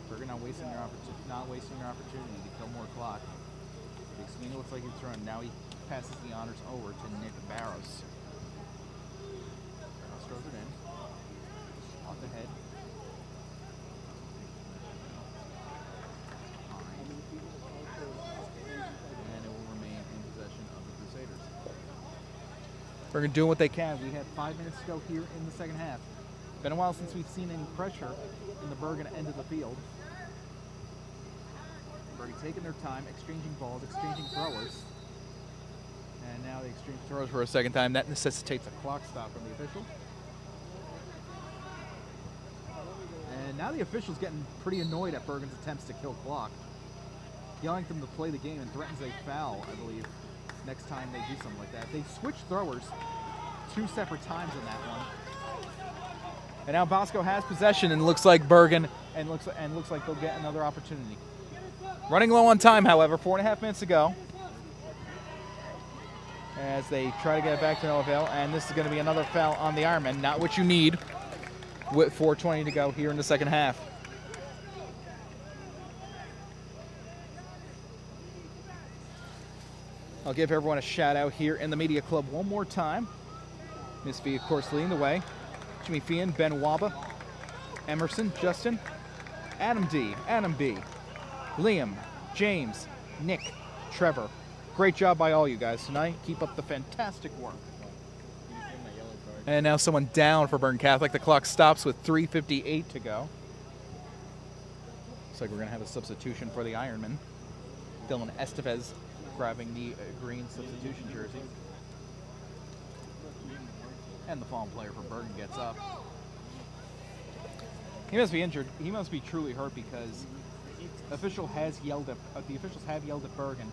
Bergen not wasting their opportunity to kill more clock. Big Sweeney looks like he's throwing. Now he passes the honors over to Nick Barros. Barros throws it in. Off the head. And it will remain in possession of the Crusaders. Bergen doing what they can. We have 5 minutes to go here in the second half. Been a while since we've seen any pressure in the Bergen end of the field. Bergen taking their time, exchanging balls, exchanging throwers. And now they exchange throws for a second time. That necessitates a clock stop from the official. And now the official's getting pretty annoyed at Bergen's attempts to kill clock. Yelling at them to play the game and threatens a foul, I believe, next time they do something like that. They switched throwers 2 separate times in that one. And now Bosco has possession and looks like Bergen and looks like they'll get another opportunity. Running low on time, however, 4.5 minutes to go. As they try to get it back to no avail, and this is going to be another foul on the Ironmen. Not what you need with 4:20 to go here in the second half. I'll give everyone a shout out here in the media club one more time. Miss V, of course, leading the way. Jimmy Fian, Ben Waba, Emerson, Justin, Adam D, Adam B, Liam, James, Nick, Trevor. Great job by all you guys tonight. Keep up the fantastic work. And now someone down for Bergen Catholic. The clock stops with 3:58 to go. Looks like we're going to have a substitution for the Ironman. Dylan Estevez grabbing the green substitution jersey. And the fallen player for Bergen gets up. He must be injured. He must be truly hurt because the officials have yelled at Bergen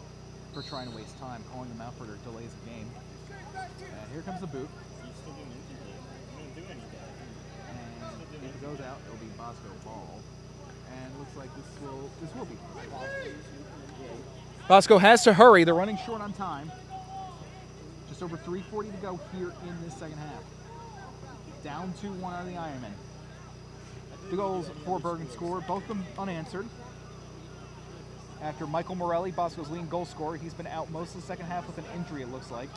for trying to waste time, calling them out for their delays of game. And here comes the boot. And if it goes out, it'll be Bosco ball. And looks like this will be. Bosco has to hurry. They're running short on time. Just over 3:40 to go here in this second half. Down 2-1 out of the Ironmen. The goals for Bergen scored, both of them unanswered. After Michael Morelli, Bosco's leading goal scorer, he's been out most of the second half with an injury, it looks like.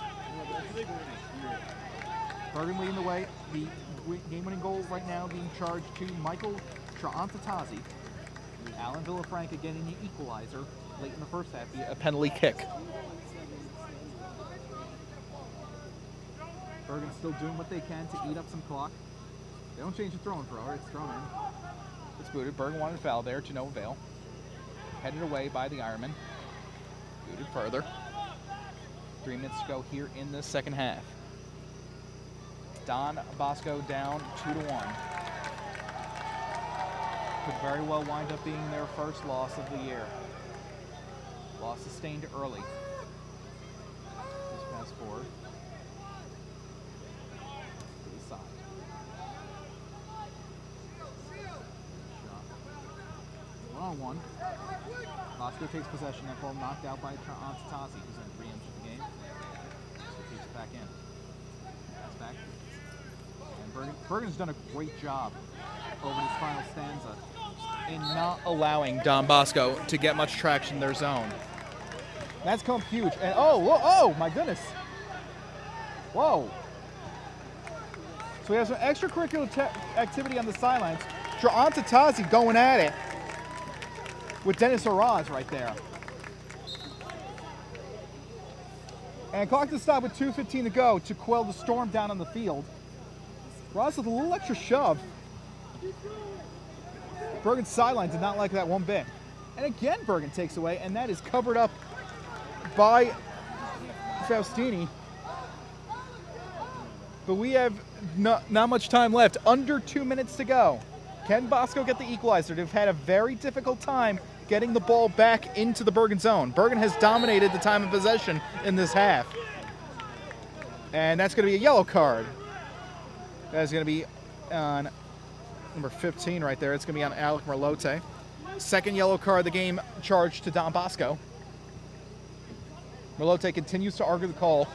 Bergen leading the way. The game-winning goal right now being charged to Michael Traantatazi. Alan Villafranca getting the equalizer late in the first half via a penalty kick. Bergen's still doing what they can to eat up some clock. They don't change the throwing thrower, it's thrown in. It's booted. Bergen wanted a foul there to no avail. Headed away by the Ironmen. Booted further. 3 minutes to go here in the second half. Don Bosco down 2-1. Could very well wind up being their first loss of the year. Loss sustained early. Just pass forward. To the side. Shot. 1-on-1. Bosco takes possession, that ball knocked out by Antatazi, who's in re-entered the game. So keeps it back in. Pass back. And Bergen's done a great job over this final stanza in not allowing Don Bosco to get much traction in their zone. That's come huge. And oh my goodness. Whoa. So we have some extracurricular activity on the sidelines. Antatazi going at it with Dennis Araz right there. And clock to stop with 2:15 to go to quell the storm down on the field. Araz with a little extra shove. Bergen's sideline did not like that one bit. And again, Bergen takes away, and that is covered up by Faustini. But we have not much time left. Under 2 minutes to go. Can Bosco get the equalizer? They've had a very difficult time getting the ball back into the Bergen zone. Bergen has dominated the time of possession in this half. And that's going to be a yellow card. That's going to be on number 15 right there. It's going to be on Alec Merlote. Second yellow card of the game charged to Don Bosco. Merlote continues to argue the call.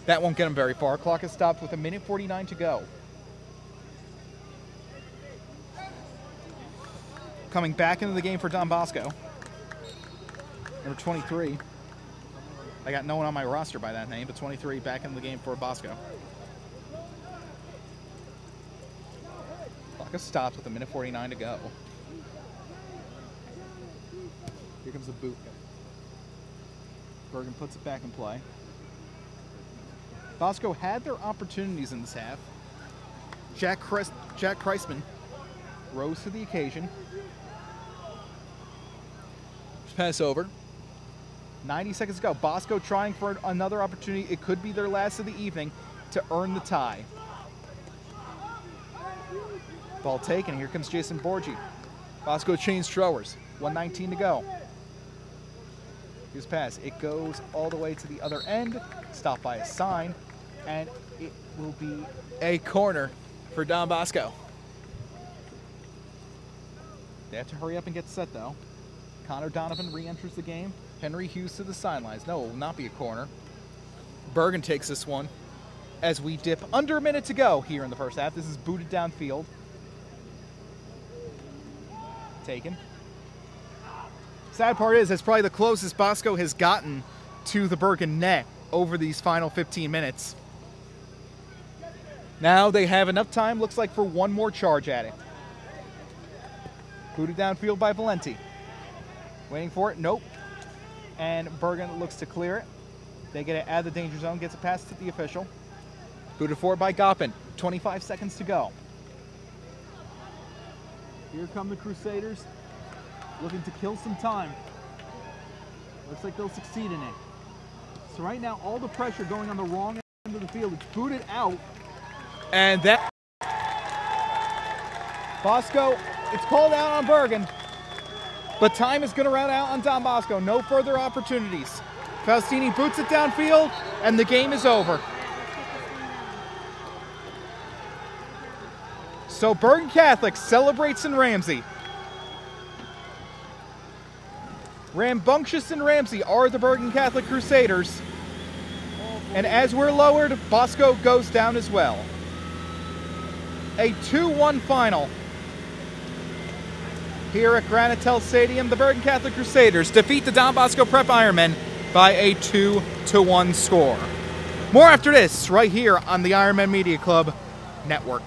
That won't get him very far. Clock is stopped with 1:49 to go. Coming back into the game for Don Bosco. Number 23. I got no one on my roster by that name, but 23 back in the game for Bosco. Clock is stopped with 1:49 to go. Here comes the boot. Bergen puts it back in play. Bosco had their opportunities in this half. Jack Kreisman rose to the occasion. Pass over. 90 seconds to go. Bosco trying for another opportunity. It could be their last of the evening to earn the tie. Ball taken. Here comes Jason Borgi. Bosco chains throwers. 1:19 to go. Here's pass. It goes all the way to the other end. Stopped by a sign. And it will be a corner for Don Bosco. They have to hurry up and get set, though. Connor Donovan re-enters the game. Henry Hughes to the sidelines. No, it will not be a corner. Bergen takes this one as we dip under a minute to go here in the first half. This is booted downfield. Taken. Sad part is, that's probably the closest Bosco has gotten to the Bergen net over these final 15 minutes. Now they have enough time, looks like, for one more charge at it. Booted downfield by Valenti. Waiting for it. Nope. And Bergen looks to clear it. They get it out of the danger zone. Gets a pass to the official. Booted forward by Goppin. 25 seconds to go. Here come the Crusaders. Looking to kill some time. Looks like they'll succeed in it. So right now, all the pressure going on the wrong end of the field. It's booted out. And that... Bosco, it's called out on Bergen. But time is going to run out on Don Bosco. No further opportunities. Faustini boots it downfield, and the game is over. So Bergen Catholic celebrates in Ramsey. Rambunctious and Ramsey are the Bergen Catholic Crusaders. And as we're lowered, Bosco goes down as well. A 2-1 final. Here at Granitel Stadium, the Bergen Catholic Crusaders defeat the Don Bosco Prep Ironmen by a 2-1 score. More after this, right here on the Ironman Media Club Network.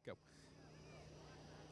Go.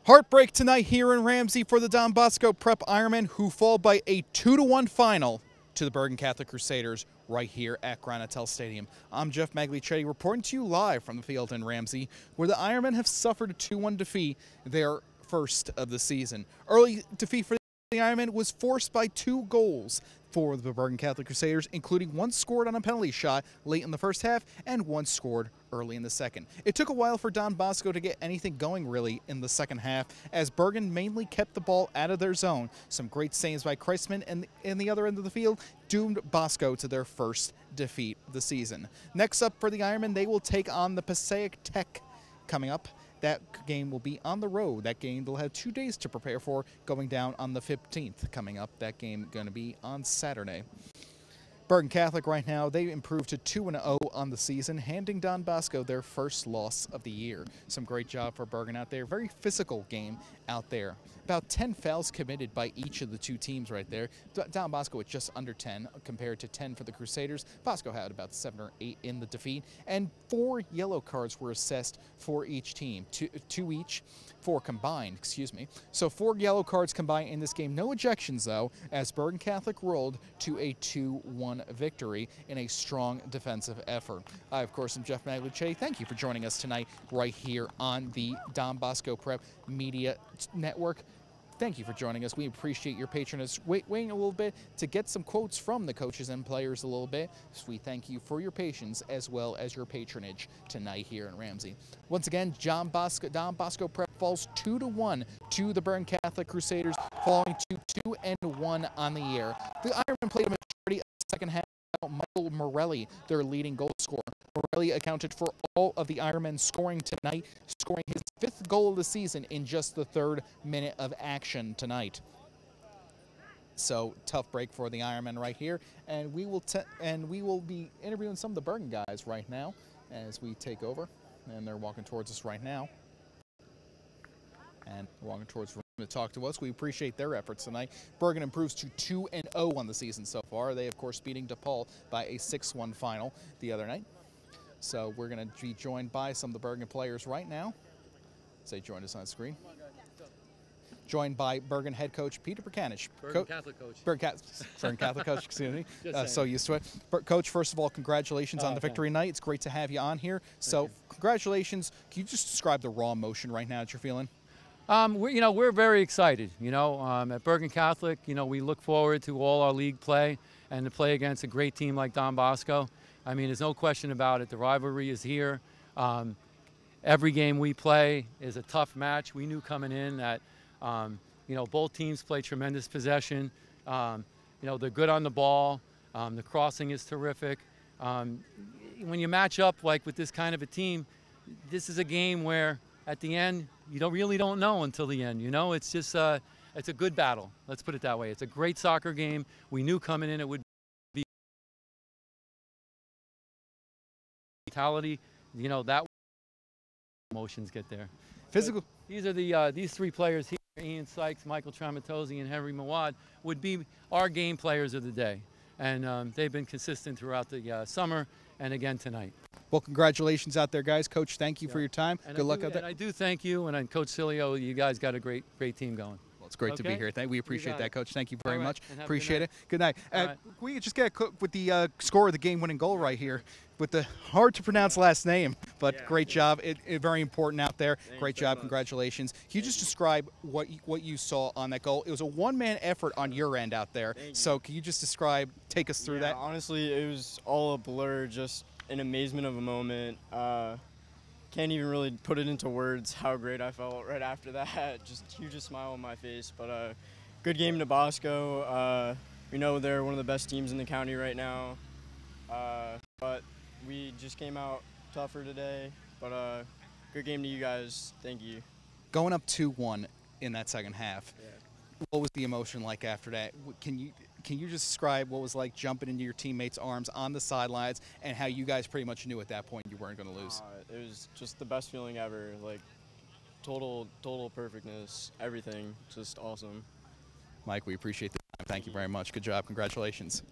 Heartbreak tonight here in Ramsey for the Don Bosco Prep Ironmen, who fall by a 2-1 final to the Bergen Catholic Crusaders right here at Granatel Stadium. I'm Jeff Maglicetti reporting to you live from the field in Ramsey, where the Ironmen have suffered a 2-1 defeat, their first of the season. Early defeat for the Ironmen was forced by 2 goals for the Bergen Catholic Crusaders, including one scored on a penalty shot late in the first half and one scored early in the second. It took a while for Don Bosco to get anything going really in the second half, as Bergen mainly kept the ball out of their zone. Some great saves by Kreisman and in the other end of the field doomed Bosco to their first defeat of the season. Next up for the Ironmen, they will take on the Passaic Tech coming up. That game will be on the road. That game they'll have 2 days to prepare for, going down on the 15th coming up. That game going to be on Saturday. Bergen Catholic right now, they improved to 2-0 on the season, handing Don Bosco their first loss of the year. Some great job for Bergen out there. Very physical game out there. About 10 fouls committed by each of the 2 teams right there. Don Bosco with just under 10 compared to 10 for the Crusaders. Bosco had about 7 or 8 in the defeat, and 4 yellow cards were assessed for each team. 2 each. 4 combined, excuse me. So 4 yellow cards combined in this game. No ejections, though, as Bergen Catholic rolled to a 2-1 victory in a strong defensive effort. I, of course, am Jeff Maglicetti. Thank you for joining us tonight right here on the Don Bosco Prep Media Network. Thank you for joining us. We appreciate your patronage. Waiting a little bit to get some quotes from the coaches and players a little bit. So we thank you for your patience as well as your patronage tonight here in Ramsey. Once again, Don Bosco Prep falls 2-1 to the Bergen Catholic Crusaders, falling to 2-1 on the year. The Ironmen played a majority of the second half. Michael Morelli, their leading goal scorer. Morelli accounted for all of the Ironmen scoring tonight, scoring his 5th goal of the season in just the 3rd minute of action tonight. So tough break for the Ironmen right here, and we will be interviewing some of the Bergen guys right now as we take over, and they're walking towards us right now. And walking towards to talk to us. We appreciate their efforts tonight. Bergen improves to 2-0 on the season so far. They, of course, beating DePaul by a 6-1 final the other night. So we're going to be joined by some of the Bergen players right now. Say join us on the screen. Joined by Bergen head coach Peter Perkanich. Bergen Catholic coach. Bergen Catholic coach, excuse me. So used to it. Coach, first of all, congratulations on the victory night. It's great to have you on here. So congratulations. Can you just describe the raw emotion right now that you're feeling? We're very excited. At Bergen Catholic, we look forward to all our league play and to play against a great team like Don Bosco. I mean, there's no question about it. The rivalry is here. Every game we play is a tough match. We knew coming in that, both teams play tremendous possession. They're good on the ball. The crossing is terrific. When you match up like with this kind of a team, this is a game where at the end, you really don't know until the end. It's just it's a good battle. Let's put it that way. It's a great soccer game. We knew coming in it would be mentality. That emotions get there. Physical. But these are these 3 players here: Ian Sykes, Michael Tramatozzi, and Henry Mawad would be our game players of the day, and they've been consistent throughout the summer and again tonight. Well, congratulations out there, guys. Coach, thank you for your time. And Good luck out there. And I do thank you, and Coach Cilio, you guys got a great team going. Well, it's great to be here. We appreciate that, Coach. Thank you very much. Appreciate it. Good night. Can we just get with the score of the game-winning goal right here with the hard-to-pronounce last name, but great job. Very important out there. Great job. Congratulations. Can you just describe what you saw on that goal? It was a one-man effort on your end out there. So can you just take us through that? Honestly, it was all a blur, just an amazement of a moment. Can't even really put it into words how great I felt right after that. Just hugest smile on my face. But good game to Bosco. We know they're one of the best teams in the county right now. But we just came out tougher today. But good game to you guys. Thank you. Going up 2-1 in that second half. Yeah. What was the emotion like after that? Can you just describe what it was like jumping into your teammates' arms on the sidelines and how you guys pretty much knew at that point you weren't going to lose? It was just the best feeling ever. Like total perfectness, everything, just awesome. Mike, we appreciate the time. Thank you very much. Good job. Congratulations.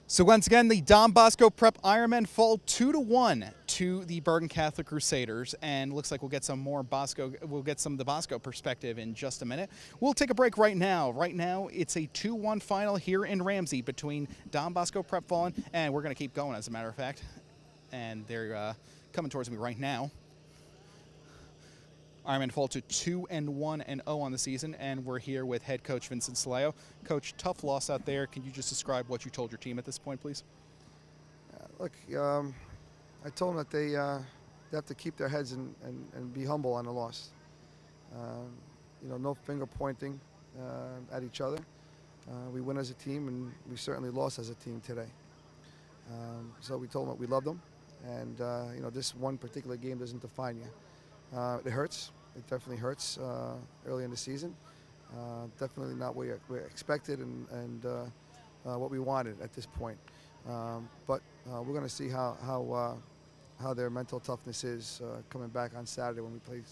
So once again, the Don Bosco Prep Ironmen fall 2-1 to the Bergen Catholic Crusaders, and looks like we'll get some more Bosco. We'll get some of the Bosco perspective in just a minute. We'll take a break right now. Right now, it's a 2-1 final here in Ramsey between Don Bosco Prep Fallen, and we're going to keep going, as a matter of fact. And they're coming towards me right now. Ironmen fall to 2-1-0 on the season, and we're here with head coach Vincent Saleo. Coach, tough loss out there. Can you just describe what you told your team at this point, please? Look, I told them that they have to keep their heads and be humble on the loss. You know, no finger pointing at each other. We win as a team, and we certainly lost as a team today. So we told them that we loved them, and you know, this one particular game doesn't define you. It hurts. It definitely hurts early in the season. Definitely not what we expected and what we wanted at this point. But we're going to see how their mental toughness is coming back on Saturday when we play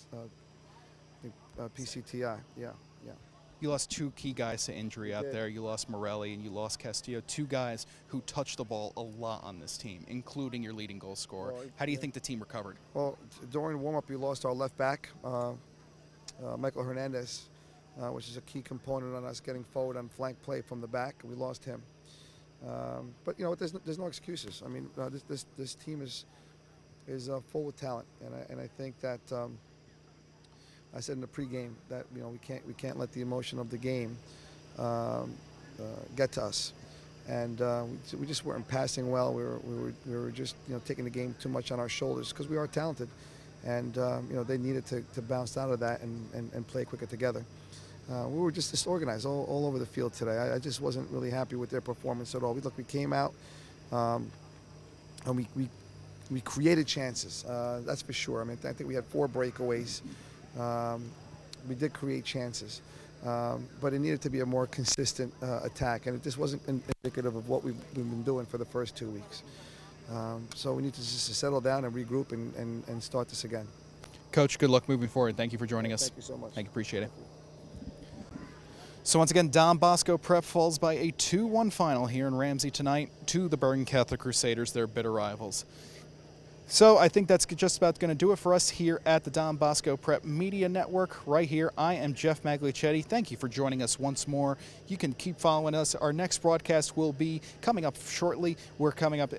PCTI. Yeah. You lost two key guys to injury out there. You lost Morelli and you lost Castillo, two guys who touched the ball a lot on this team, including your leading goal scorer. How do you think the team recovered? Well, during warm-up, we lost our left back, Michael Hernandez, which is a key component on us getting forward on flank play from the back. We lost him. But you know, there's no excuses. I mean, this team is full with talent, and I think that I said in the pregame that, you know, we can't let the emotion of the game get to us, and we just weren't passing well. We were just, you know, taking the game too much on our shoulders because we are talented, and you know, they needed to bounce out of that and play quicker together. We were just disorganized all over the field today. I just wasn't really happy with their performance at all. We came out and we created chances. That's for sure. I mean, I think we had 4 breakaways. We did create chances, but it needed to be a more consistent attack, and it just wasn't indicative of what we've been doing for the first 2 weeks. So we need to just settle down and regroup and start this again. Coach, good luck moving forward. Thank you for joining us. Thank you so much. Thank you, appreciate it. So once again, Don Bosco Prep falls by a 2-1 final here in Ramsey tonight to the Bergen Catholic Crusaders, their bitter rivals. So I think that's just about going to do it for us here at the Don Bosco Prep Media Network. Right here, I am Jeff Maglicetti. Thank you for joining us once more. You can keep following us. Our next broadcast will be coming up shortly. We're coming up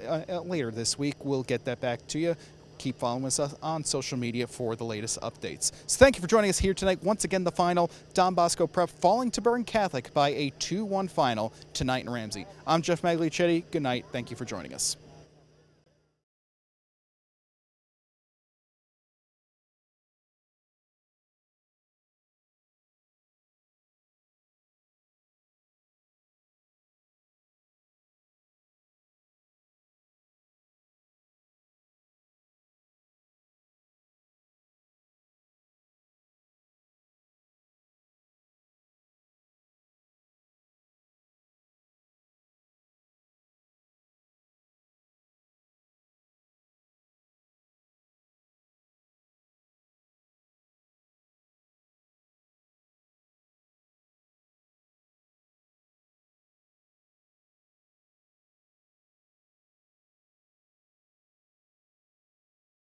later this week. We'll get that back to you. Keep following us on social media for the latest updates. So thank you for joining us here tonight. Once again, the final, Don Bosco Prep falling to Bergen Catholic by a 2-1 final tonight in Ramsey. I'm Jeff Maglicetti. Good night. Thank you for joining us.